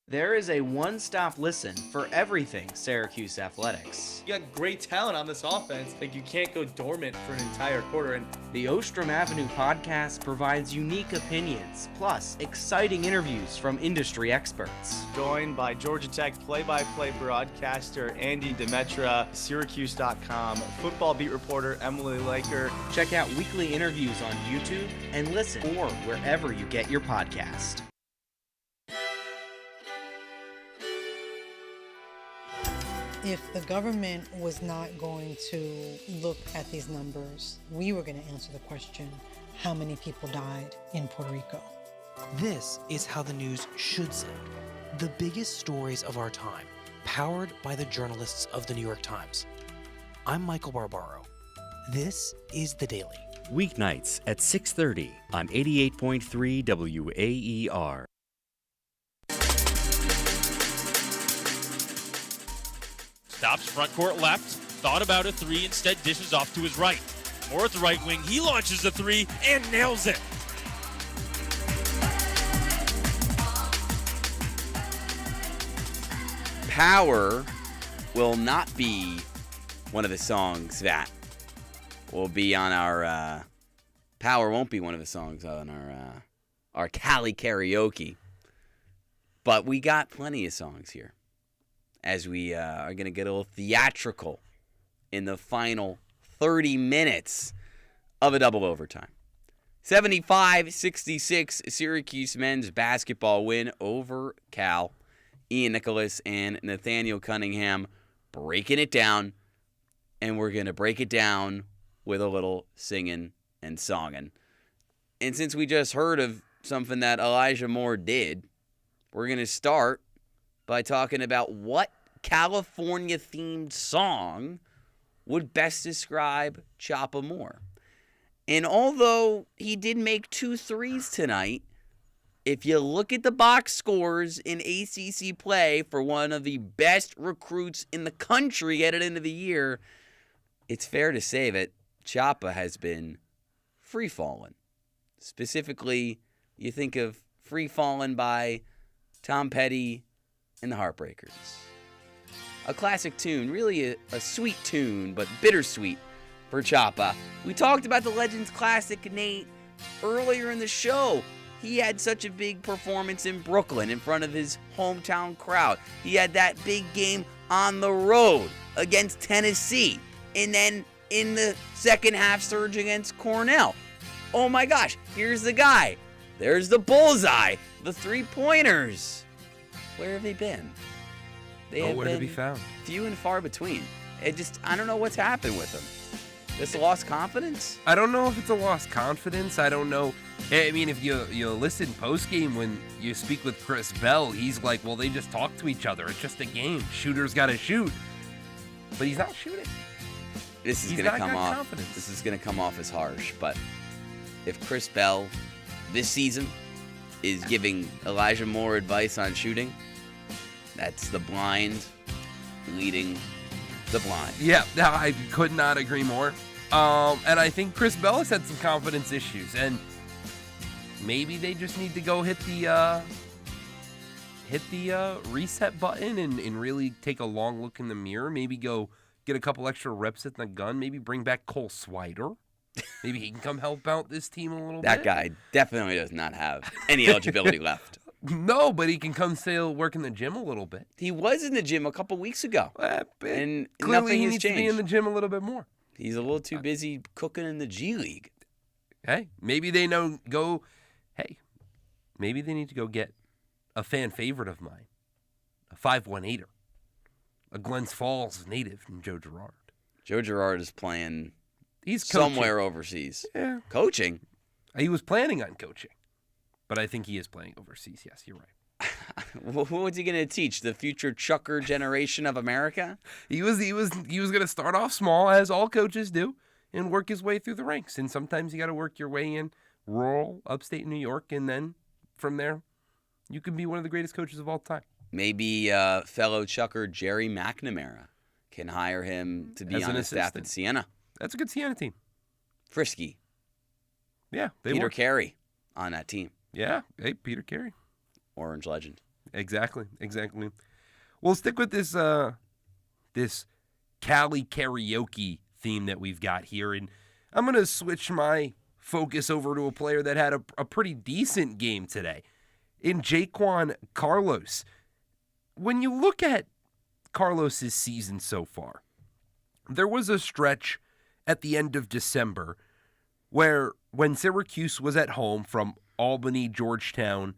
There is a one-stop listen for everything Syracuse athletics. You got great talent on this offense. Like, you can't go dormant for an entire quarter. And the Ostrom Avenue podcast provides unique opinions, plus exciting interviews from industry experts. Joined by Georgia Tech play-by-play broadcaster Andy Demetra, Syracuse.com, football beat reporter Emily Laker. Check out weekly interviews on YouTube and listen or wherever you get your podcast. If the government was not going to look at these numbers, we were going to answer the question, how many people died in Puerto Rico? This is how the news should sound. The biggest stories of our time, powered by the journalists of the New York Times. I'm Michael Barbaro. This is The Daily. Weeknights at 6:30 on 88.3 WAER. Stops front court left, thought about a three, instead dishes off to his right. More at the right wing, he launches a three and nails it. Power will not be one of the songs that will be on our Power won't be one of the songs on our Cali karaoke. But we got plenty of songs here, as we are going to get a little theatrical in the final 30 minutes of a double overtime. 75-66 Syracuse men's basketball win over Cal. Ian Nicholas and Nathaniel Cunningham breaking it down, and we're going to break it down with a little singing and songing. And since we just heard of something that Elijah Moore did, we're going to start by talking about what California-themed song would best describe Choppa Moore. And although he did make 2 threes tonight, if you look at the box scores in ACC play for one of the best recruits in the country headed into the year, it's fair to say that Choppa has been free-falling. Specifically, you think of Free Fallin' by Tom Petty and the Heartbreakers. A classic tune, really a sweet tune, but bittersweet for Choppa. We talked about the Legends Classic, Nate, earlier in the show. He had such a big performance in Brooklyn in front of his hometown crowd. He had that big game on the road against Tennessee. And then in the second half surge against Cornell. Oh my gosh, here's the guy. There's the bullseye, the 3-pointers. Where have they been? They have Nowhere been to be found. Few and far between. I don't know what's happened with them. Just lost confidence? I don't know if it's a lost confidence. I don't know. I mean, if you listen post-game when you speak with Chris Bell, he's like, well, they just talk to each other. It's just a game. Shooter's got to shoot. But he's not shooting. This is going to come off. This is going to come off as harsh, but if Chris Bell this season is giving Elijah Moore advice on shooting, that's the blind leading the blind. Yeah, I could not agree more. And I think Chris Bell has had some confidence issues, and maybe they just need to go hit the reset button and really take a long look in the mirror. Maybe go get a couple extra reps at the gun. Maybe bring back Cole Swider. Maybe he can come help out this team a little bit. That guy definitely does not have any eligibility left. No, but he can come still work in the gym a little bit. He was in the gym a couple weeks ago. And Clearly nothing he has needs changed. to be in the gym a little bit more. He's a little too busy cooking in the G League. Hey, maybe they maybe they need to go get a fan favorite of mine, a 518er, a Glens Falls native from Joe Girard. Joe Girard is playing He's somewhere overseas. Yeah. Coaching? He was planning on coaching, but I think he is playing overseas. Yes, you're right. What's he going to teach? The future chucker generation of America? He was going to start off small, as all coaches do, and work his way through the ranks. And sometimes you got to work your way in rural, upstate New York, and then from there, you can be one of the greatest coaches of all time. Maybe fellow chucker Jerry McNamara can hire him to be on his staff at Siena. That's a good Siena team. Frisky. Yeah, Peter Carey on that team. Yeah, hey, Peter Carey. Orange legend. Exactly. We'll stick with this this Cali karaoke theme that we've got here, and I'm going to switch my focus over to a player that had a pretty decent game today, in Jaquan Carlos. When you look at Carlos's season so far, there was a stretch at the end of December where when Syracuse was at home from Albany, Georgetown,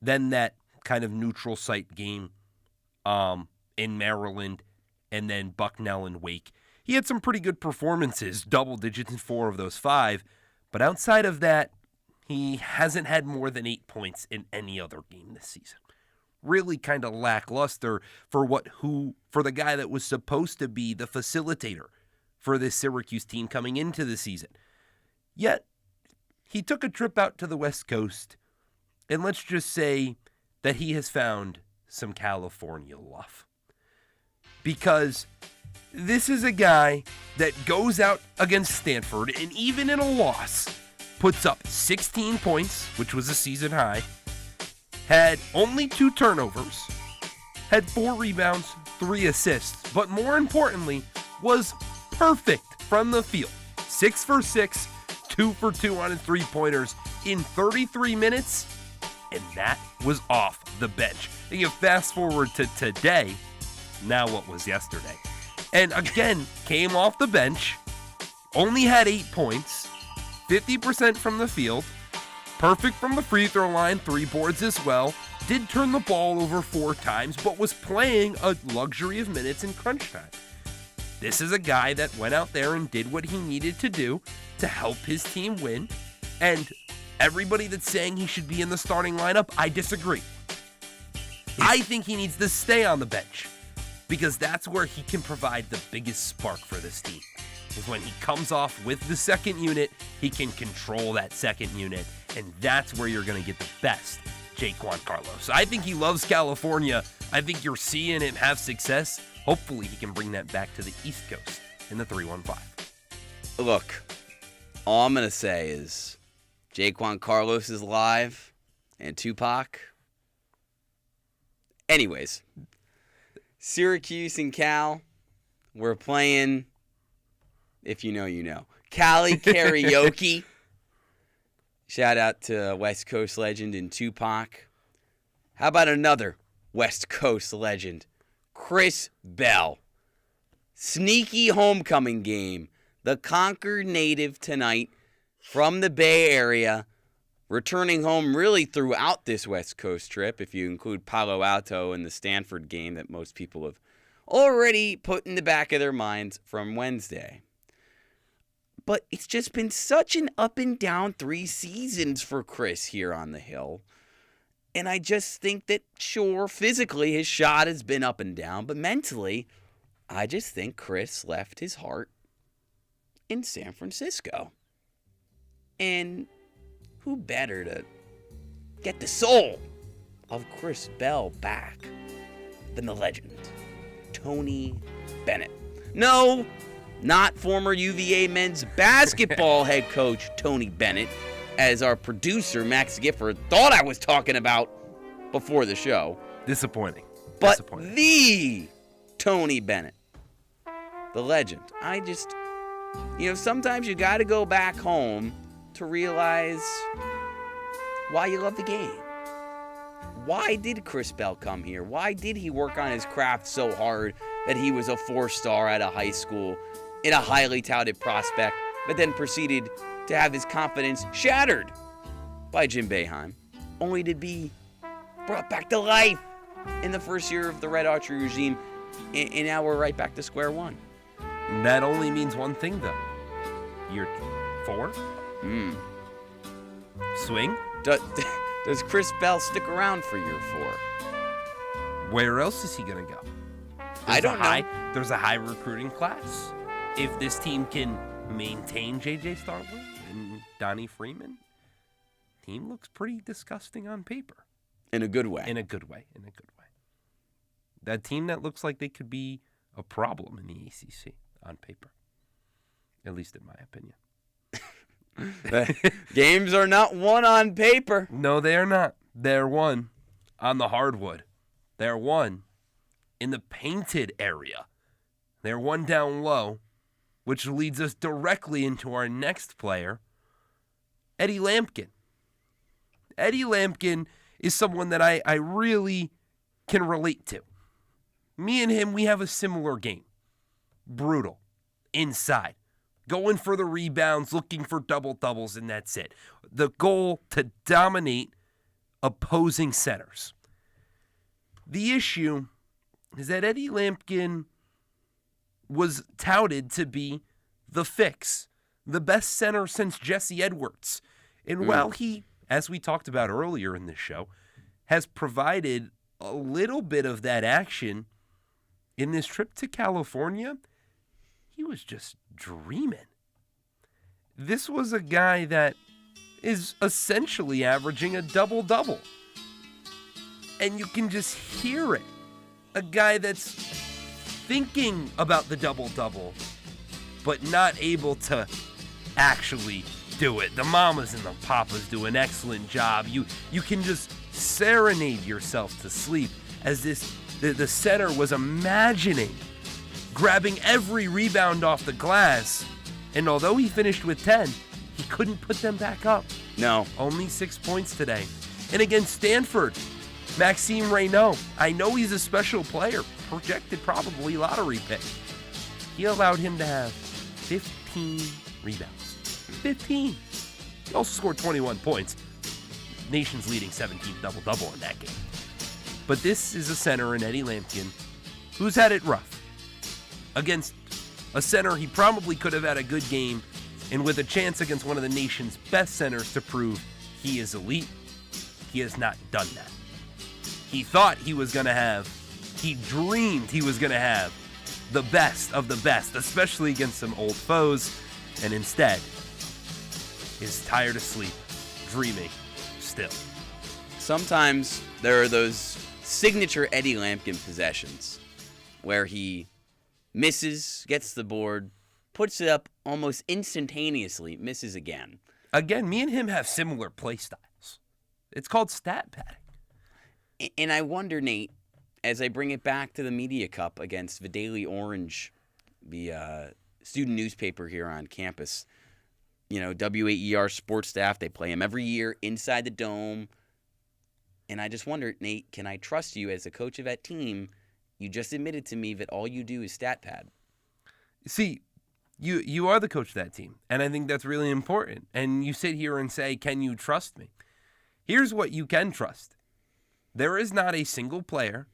then that kind of neutral site game in Maryland, and then Bucknell and Wake. He had some pretty good performances, double digits in 4 of those 5. But outside of that, he hasn't had more than 8 points in any other game this season. Really kind of lackluster for the guy that was supposed to be the facilitator for this Syracuse team coming into the season. Yet, he took a trip out to the West Coast, and let's just say that he has found some California love. Because this is a guy that goes out against Stanford, and even in a loss, puts up 16 points, which was a season high, had only 2 turnovers, had 4 rebounds, 3 assists, but more importantly, was perfect from the field. 6 for 6, 2 for 2 on his 3-pointers in 33 minutes, and that was off the bench. And you fast forward to today, now what was yesterday. And again, came off the bench, only had 8 points, 50% from the field, perfect from the free throw line, 3 boards as well, did turn the ball over 4 times, but was playing a luxury of minutes in crunch time. This is a guy that went out there and did what he needed to do to help his team win. And everybody that's saying he should be in the starting lineup, I disagree. I think he needs to stay on the bench because that's where he can provide the biggest spark for this team. Is when he comes off with the second unit, he can control that second unit, and that's where you're going to get the best Jaquan Carlos. I think he loves California. I think you're seeing him have success. Hopefully he can bring that back to the East Coast in the 3-1-5. Look, all I'm going to say is Jaquan Carlos is live and Tupac. Anyways, Syracuse and Cal, we're playing, if you know, you know, Cali Karaoke. Shout out to West Coast legend and Tupac. How about another West Coast legend? Chris Bell. Sneaky homecoming game. The Concord native tonight from the Bay Area, returning home really throughout this West Coast trip, if you include Palo Alto and the Stanford game that most people have already put in the back of their minds from Wednesday. But it's just been such an up and down 3 seasons for Chris here on the Hill. And I just think that, sure, physically his shot has been up and down, but mentally, I just think Chris left his heart in San Francisco. And who better to get the soul of Chris Bell back than the legend, Tony Bennett? No, not former UVA men's basketball head coach Tony Bennett, as our producer, Max Gifford, thought I was talking about before the show. Disappointing. But the Tony Bennett, the legend. I just, sometimes you got to go back home to realize why you love the game. Why did Chris Bell come here? Why did he work on his craft so hard that he was a 4-star at a high school in a highly touted prospect, but then proceeded to have his confidence shattered by Jim Boeheim, only to be brought back to life in the first year of the Red Archery regime, and now we're right back to square one. That only means one thing, though. Year 4? Swing? Does Chris Bell stick around for year 4? Where else is he going to go? I don't know. There's a high recruiting class. If this team can maintain J.J. Starling and Donnie Freeman, team looks pretty disgusting on paper. In a good way. In a good way. That team that looks like they could be a problem in the ACC on paper, at least in my opinion. Games are not won on paper. No, they are not. They're won on the hardwood. They're won in the painted area. They're won down low, which leads us directly into our next player, Eddie Lampkin. Eddie Lampkin is someone that I really can relate to. Me and him, we have a similar game. Brutal. Inside. Going for the rebounds, looking for double-doubles, and that's it. The goal to dominate opposing centers. The issue is that Eddie Lampkin was touted to be the fix, the best center since Jesse Edwards. And while he, as we talked about earlier in this show, has provided a little bit of that action in this trip to California, he was just dreaming. This was a guy that is essentially averaging a double-double. And you can just hear it. A guy that's thinking about the double-double, but not able to actually do it. The mamas and the papas do an excellent job. You can just serenade yourself to sleep as the center was imagining grabbing every rebound off the glass. And although he finished with 10, he couldn't put them back up. No. Only 6 points today. And against Stanford, Maxime Reynaud, I know he's a special player, projected probably lottery pick. He allowed him to have 15 rebounds. 15. He also scored 21 points. nation's leading 17th double-double in that game. But this is a center in Eddie Lampkin who's had it rough. Against a center he probably could have had a good game, and with a chance against one of the nation's best centers to prove he is elite, he has not done that. He thought he was going to have, he dreamed he was going to have the best of the best, especially against some old foes, and instead is tired asleep, dreaming still. Sometimes there are those signature Eddie Lampkin possessions where he misses, gets the board, puts it up almost instantaneously, misses again. Again, me and him have similar play styles. It's called stat padding. And I wonder, Nate, as I bring it back to the Media Cup against the Daily Orange, the student newspaper here on campus, you know, WAER sports staff, they play him every year inside the dome. And I just wonder, Nate, can I trust you as a coach of that team? You just admitted to me that all you do is stat pad. See, you are the coach of that team, and I think that's really important. And you sit here and say, can you trust me? Here's what you can trust. There is not a single player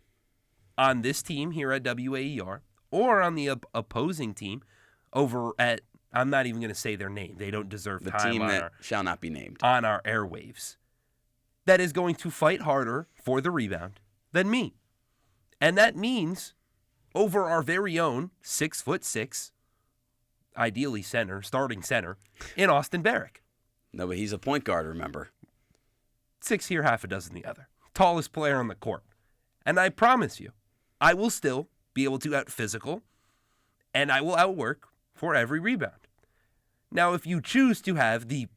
on this team here at WAER or on the opposing team over at, I'm not even going to say their name. They don't deserve The time team on that shall not be named. On our airwaves, that is going to fight harder for the rebound than me. And that means over our very own 6'6", ideally center, starting center, in Austin Barrick. No, but he's a point guard, remember. 6 here, half a dozen the other. Tallest player on the court. And I promise you, I will still be able to out-physical, and I will outwork for every rebound. Now, if you choose to have the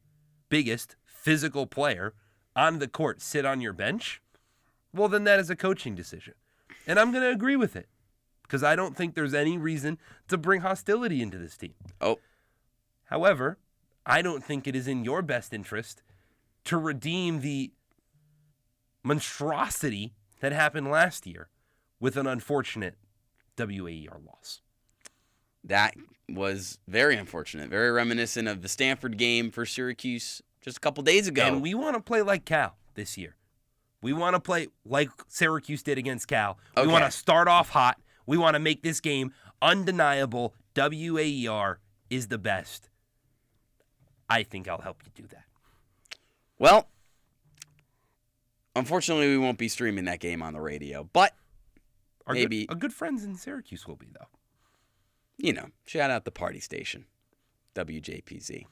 biggest physical player on the court sit on your bench, well, then that is a coaching decision. And I'm going to agree with it, because I don't think there's any reason to bring hostility into this team. Oh. However, I don't think it is in your best interest to redeem the monstrosity that happened last year with an unfortunate WAER loss. That was very unfortunate, very reminiscent of the Stanford game for Syracuse just a couple days ago. And we want to play like Cal this year. We want to play like Syracuse did against Cal. We want to start off hot. We want to make this game undeniable. WAER is the best. I think I'll help you do that. Well, unfortunately, we won't be streaming that game on the radio, but our maybe good friends in Syracuse will be, though. You know, shout out the party station, WJPZ.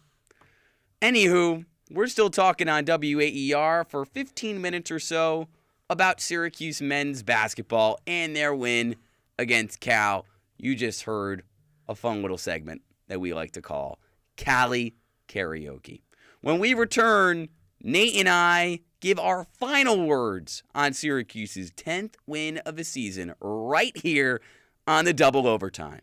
Anywho, we're still talking on WAER for 15 minutes or so about Syracuse men's basketball and their win against Cal. You just heard a fun little segment that we like to call Cali Karaoke. When we return, Nate and I give our final words on Syracuse's 10th win of the season right here on the Double Overtime.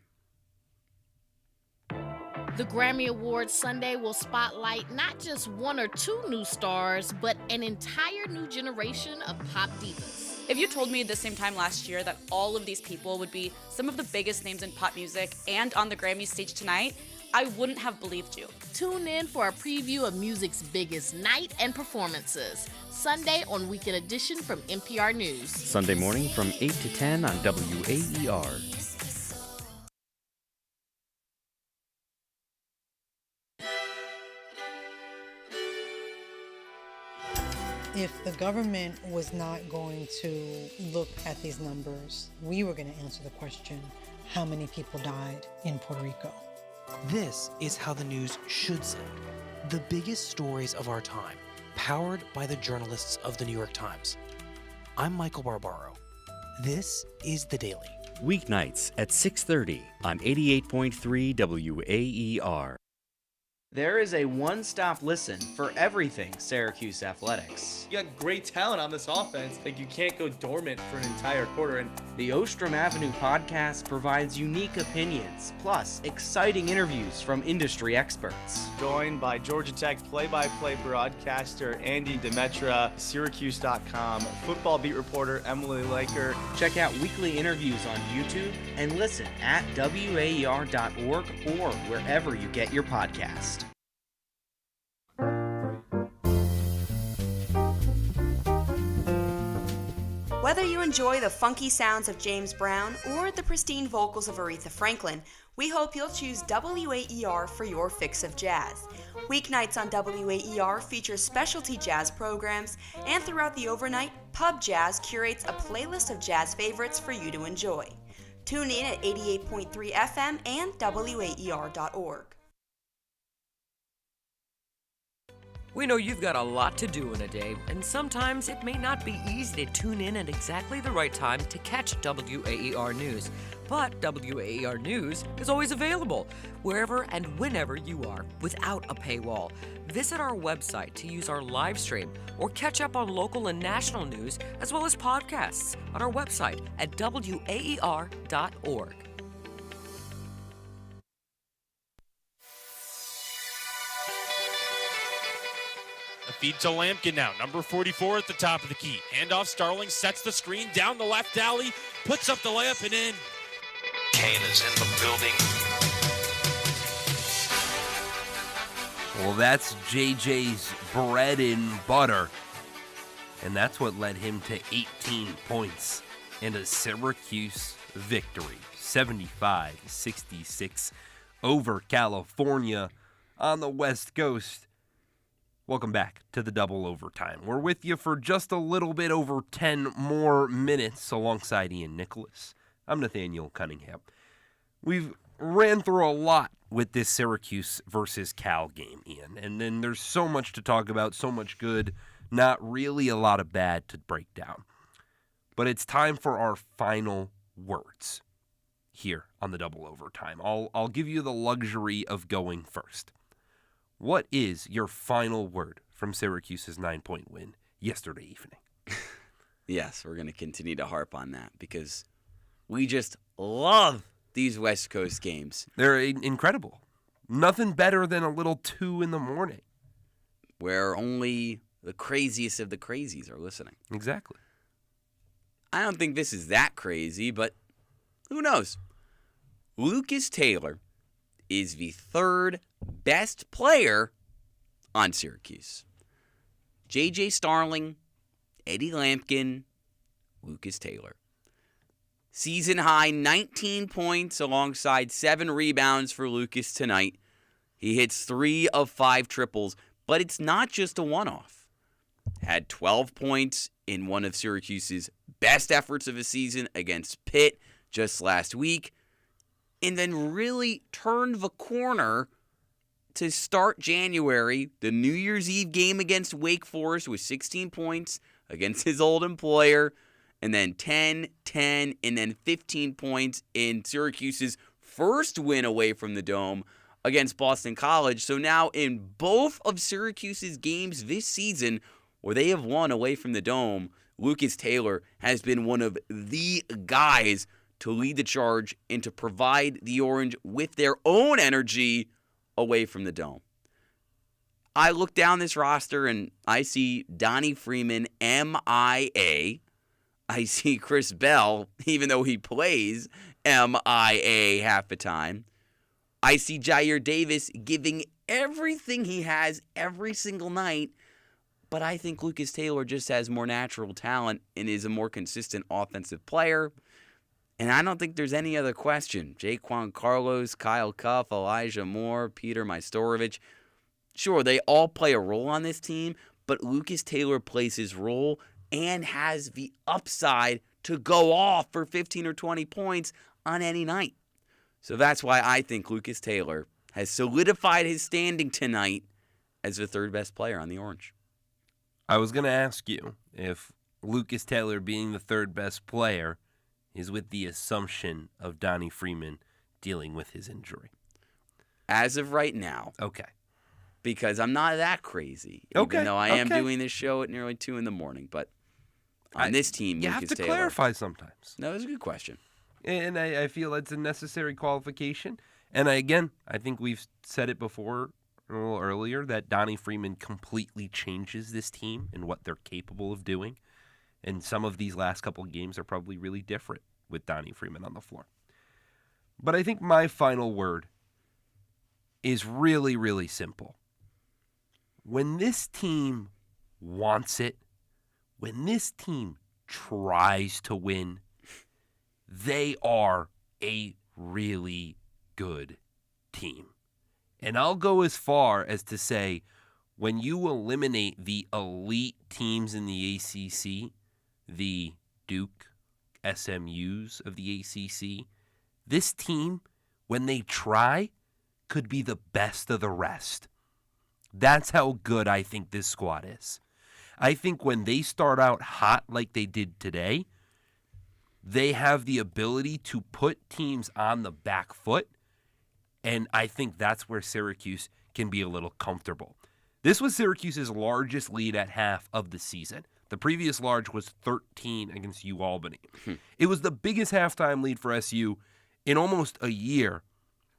The Grammy Awards Sunday will spotlight not just one or two new stars, but an entire new generation of pop divas. If you told me at the same time last year that all of these people would be some of the biggest names in pop music and on the Grammy stage tonight, I wouldn't have believed you. Tune in for a preview of music's biggest night and performances. Sunday on Weekend Edition from NPR News. Sunday morning from 8 to 10 on WAER. If the government was not going to look at these numbers, we were going to answer the question, how many people died in Puerto Rico? This is how the news should sound. The biggest stories of our time, powered by the journalists of the New York Times. I'm Michael Barbaro. This is The Daily. Weeknights at 6:30 on 88.3 WAER. There is a one-stop listen for everything Syracuse athletics. You got great talent on this offense. Like, you can't go dormant for an entire quarter. And the Ostrom Avenue podcast provides unique opinions, plus exciting interviews from industry experts. Joined by Georgia Tech play-by-play broadcaster Andy Demetra, Syracuse.com, football beat reporter Emily Laker. Check out weekly interviews on YouTube and listen at WAER.org or wherever you get your podcast. Whether you enjoy the funky sounds of James Brown or the pristine vocals of Aretha Franklin, we hope you'll choose WAER for your fix of jazz. Weeknights on WAER feature specialty jazz programs, and throughout the overnight, Pub Jazz curates a playlist of jazz favorites for you to enjoy. Tune in at 88.3 FM and WAER.org. We know you've got a lot to do in a day, and sometimes it may not be easy to tune in at exactly the right time to catch WAER News. But WAER News is always available, wherever and whenever you are, without a paywall. Visit our website to use our live stream or catch up on local and national news, as well as podcasts on our website at WAER.org. A feed to Lampkin now, number 44 at the top of the key. Handoff, Starling sets the screen down the left alley, puts up the layup and in. Kane is in the building. Well, that's JJ's bread and butter. And that's what led him to 18 points and a Syracuse victory. 75-66 over California on the West Coast. Welcome back to the Double Overtime. We're with you for just a little bit over 10 more minutes alongside Ian Nicholas. I'm Nathaniel Cunningham. We've ran through a lot with this Syracuse versus Cal game, Ian. And then there's so much to talk about, so much good, not really a lot of bad to break down. But it's time for our final words here on the Double Overtime. I'll give you the luxury of going first. What is your final word from Syracuse's 9-point win yesterday evening? Yes, we're going to continue to harp on that because we just love these West Coast games. They're incredible. Nothing better than a little 2 in the morning. Where only the craziest of the crazies are listening. Exactly. I don't think this is that crazy, but who knows? Lucas Taylor is the third best player on Syracuse. J.J. Starling, Eddie Lampkin, Lucas Taylor. Season high 19 points alongside 7 rebounds for Lucas tonight. He hits 3 of 5 triples, but it's not just a one-off. Had 12 points in one of Syracuse's best efforts of the season against Pitt just last week, and then really turned the corner to start January, the New Year's Eve game against Wake Forest with 16 points against his old employer, and then 10, 10, and then 15 points in Syracuse's first win away from the Dome against Boston College. So now in both of Syracuse's games this season where they have won away from the Dome, Lucas Taylor has been one of the guys to lead the charge and to provide the Orange with their own energy away from the Dome. I look down this roster and I see Donnie Freeman, MIA. I see Chris Bell, even though he plays MIA half the time. I see Jair Davis giving everything he has every single night, but I think Lucas Taylor just has more natural talent and is a more consistent offensive player. And I don't think there's any other question. Jaquan Carlos, Kyle Cuff, Elijah Moore, Peter Majstorovic. Sure, they all play a role on this team, but Lucas Taylor plays his role and has the upside to go off for 15 or 20 points on any night. So that's why I think Lucas Taylor has solidified his standing tonight as the third best player on the Orange. I was going to ask you if Lucas Taylor being the third best player is with the assumption of Donnie Freeman dealing with his injury. As of right now. Okay. Because I'm not that crazy. Even though I am doing this show at nearly 2 in the morning. But on this team, you Lucas have to Taylor, clarify sometimes. No, it's a good question. And I feel it's a necessary qualification. And I think we've said it before a little earlier that Donnie Freeman completely changes this team and what they're capable of doing. And some of these last couple of games are probably really different with Donnie Freeman on the floor. But I think my final word is really, really simple. When this team wants it, when this team tries to win, they are a really good team. And I'll go as far as to say, when you eliminate the elite teams in the ACC, the Duke SMUs of the ACC, this team, when they try, could be the best of the rest. That's how good I think this squad is. I think when they start out hot like they did today, they have the ability to put teams on the back foot, and I think that's where Syracuse can be a little comfortable. This was Syracuse's largest lead at half of the season. The previous large was 13 against UAlbany. It was the biggest halftime lead for SU in almost a year.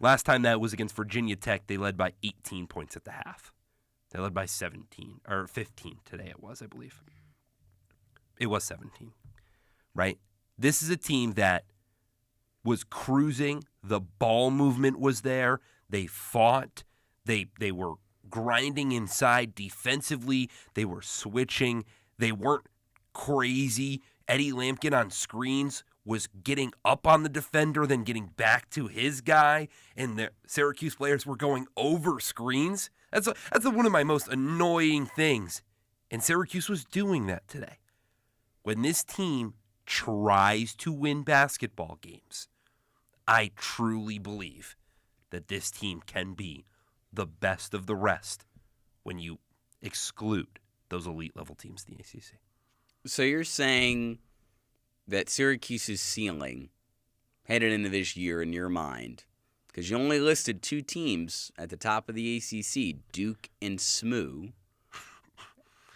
Last time that was against Virginia Tech, they led by 18 points at the half. They led by 17, or 15 today it was, I believe. It was 17, right? This is a team that was cruising. The ball movement was there. They fought. They were grinding inside defensively. They were switching. They weren't crazy. Eddie Lampkin on screens was getting up on the defender, then getting back to his guy, and the Syracuse players were going over screens. That's one of my most annoying things. And Syracuse was doing that today. When this team tries to win basketball games, I truly believe that this team can be the best of the rest when you exclude those elite level teams in the ACC. So you're saying that Syracuse's ceiling headed into this year in your mind, because you only listed two teams at the top of the ACC, Duke and SMU.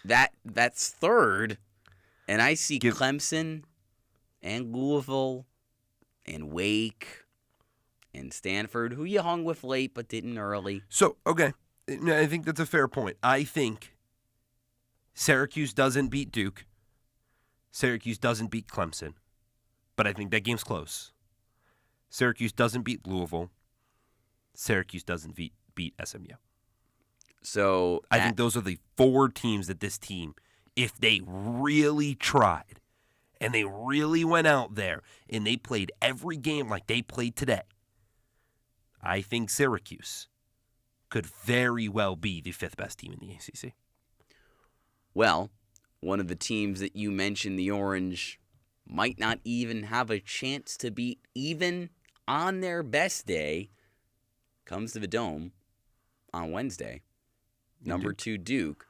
That's third, and I see Clemson and Louisville and Wake and Stanford, who you hung with late but didn't early. So, okay, I think that's a fair point. I think Syracuse doesn't beat Duke. Syracuse doesn't beat Clemson, but I think that game's close. Syracuse doesn't beat Louisville. Syracuse doesn't beat SMU. So I think those are the four teams that this team, if they really tried and they really went out there and they played every game like they played today, I think Syracuse could very well be the fifth best team in the ACC. Well, one of the teams that you mentioned, the Orange, might not even have a chance to beat even on their best day, comes to the Dome on Wednesday. Number 2, Duke.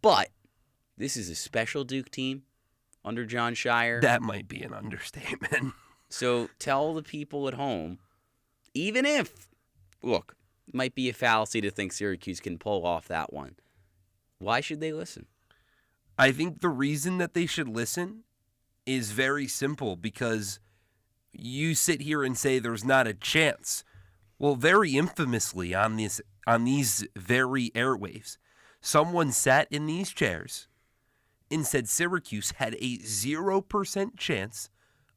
But this is a special Duke team under John Shire. That might be an understatement. So tell the people at home, even if, look, it might be a fallacy to think Syracuse can pull off that one, why should they listen? I think the reason that they should listen is very simple, because you sit here and say there's not a chance. Well, very infamously on these very airwaves, someone sat in these chairs and said Syracuse had a 0% chance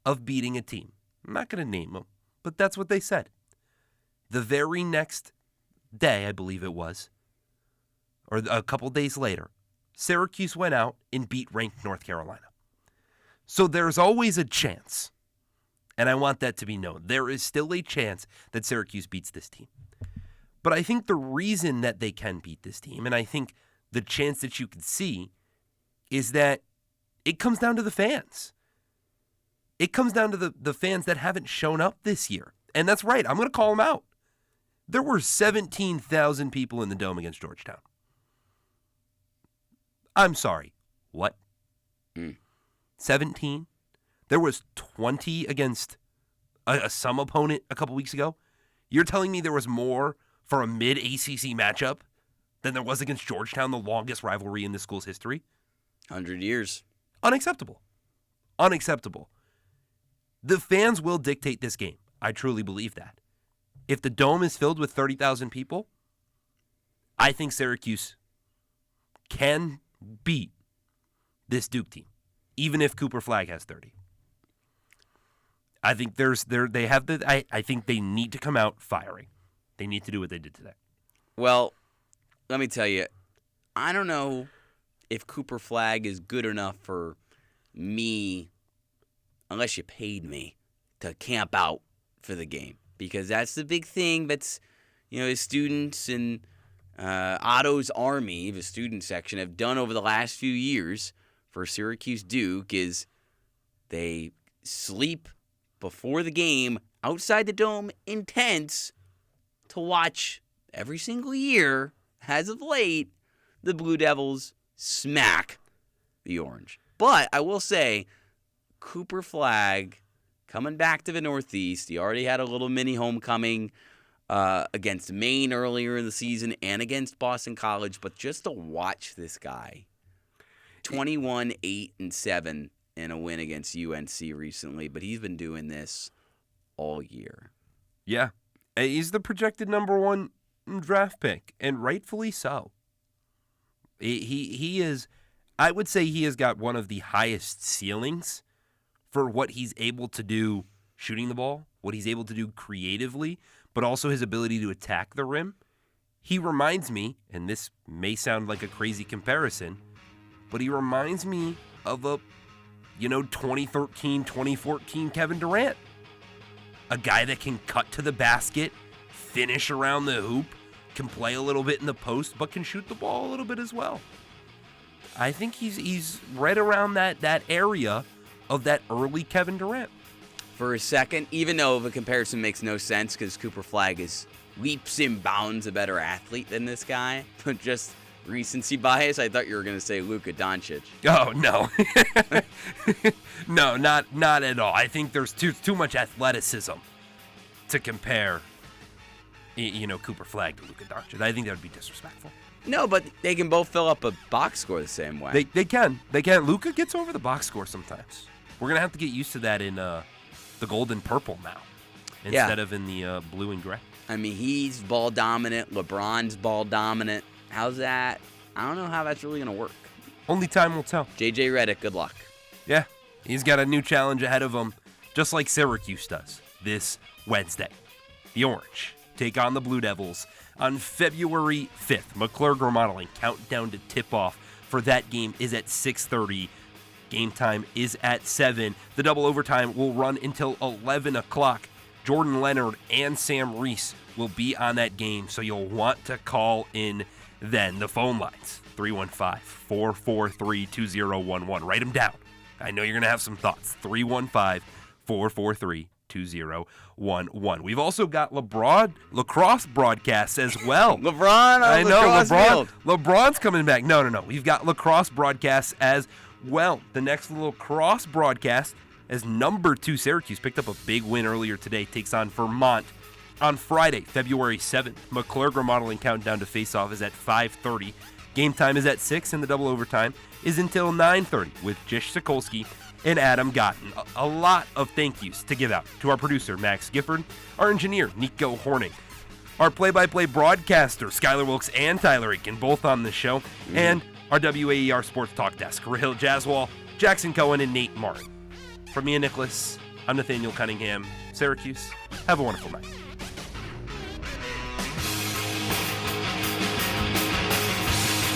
of beating a team. I'm not going to name them, but that's what they said. The very next day, I believe it was, or a couple days later, Syracuse went out and beat ranked North Carolina. So there's always a chance, and I want that to be known. There is still a chance that Syracuse beats this team. But I think the reason that they can beat this team, and I think the chance that you can see, is that it comes down to the fans. It comes down to the fans that haven't shown up this year. And that's right, I'm going to call them out. There were 17,000 people in the Dome against Georgetown. I'm sorry. What? 17? There was 20 against some opponent a couple weeks ago. You're telling me there was more for a mid-ACC matchup than there was against Georgetown, the longest rivalry in the school's history? 100 years. Unacceptable. Unacceptable. The fans will dictate this game. I truly believe that. If the Dome is filled with 30,000 people, I think Syracuse can beat this Duke team, even if Cooper Flagg has 30. I think I think they need to come out firing. They need to do what they did today. Well, let me tell you, I don't know if Cooper Flagg is good enough for me, unless you paid me, to camp out for the game. Because that's the big thing that's, the students and Otto's Army, the student section, have done over the last few years for Syracuse Duke is they sleep before the game outside the dome in tents to watch every single year, as of late, the Blue Devils smack the Orange. But I will say, Cooper Flagg coming back to the Northeast. He already had a little mini homecoming against Maine earlier in the season and against Boston College. But just to watch this guy, 21-8-7 in a win against UNC recently. But he's been doing this all year. Yeah. He's the projected number 1 draft pick, and rightfully so. He is, I would say he has got one of the highest ceilings for what he's able to do shooting the ball, what he's able to do creatively, but also his ability to attack the rim. He reminds me, and this may sound like a crazy comparison, but he reminds me of a, 2013, 2014 Kevin Durant. A guy that can cut to the basket, finish around the hoop, can play a little bit in the post, but can shoot the ball a little bit as well. I think he's right around that area of that early Kevin Durant. For a second, even though the comparison makes no sense because Cooper Flagg is leaps and bounds a better athlete than this guy, but just recency bias, I thought you were going to say Luka Doncic. Oh, no. No, not at all. I think there's too much athleticism to compare Cooper Flagg to Luka Doncic. I think that would be disrespectful. No, but they can both fill up a box score the same way. They can. Luka gets over the box score sometimes. We're going to have to get used to that in the gold and purple now instead of in the blue and gray. I mean, he's ball dominant. LeBron's ball dominant. How's that? I don't know how that's really going to work. Only time will tell. JJ Redick, good luck. Yeah, he's got a new challenge ahead of him, just like Syracuse does this Wednesday. The Orange take on the Blue Devils on February 5th. McClurg Remodeling countdown to tip-off for that game is at 6:30. Game time is at 7. The double overtime will run until 11 o'clock. Jordan Leonard and Sam Reese will be on that game, so you'll want to call in then. The phone lines, 315-443-2011. Write them down. I know you're going to have some thoughts. 315-443-2011. We've also got lacrosse broadcasts as well. LeBron on lacrosse field. LeBron's coming back. No. We've got lacrosse broadcasts as well. The next lacrosse broadcast, as number 2 Syracuse picked up a big win earlier today, takes on Vermont on Friday, February 7th. McClurg Remodeling countdown to face-off is at 5:30. Game time is at 6, and the double overtime is until 9:30 with Jish Sokolsky and Adam Gotten. A lot of thank yous to give out to our producer, Max Gifford, our engineer, Nico Horning, our play-by-play broadcaster, Skylar Wilkes and Tyler Aiken, both on the show, and our WAER Sports Talk Desk, Rahil Jaswal, Jackson Cohen, and Nate Martin. From me and Nicholas, I'm Nathaniel Cunningham. Syracuse, have a wonderful night.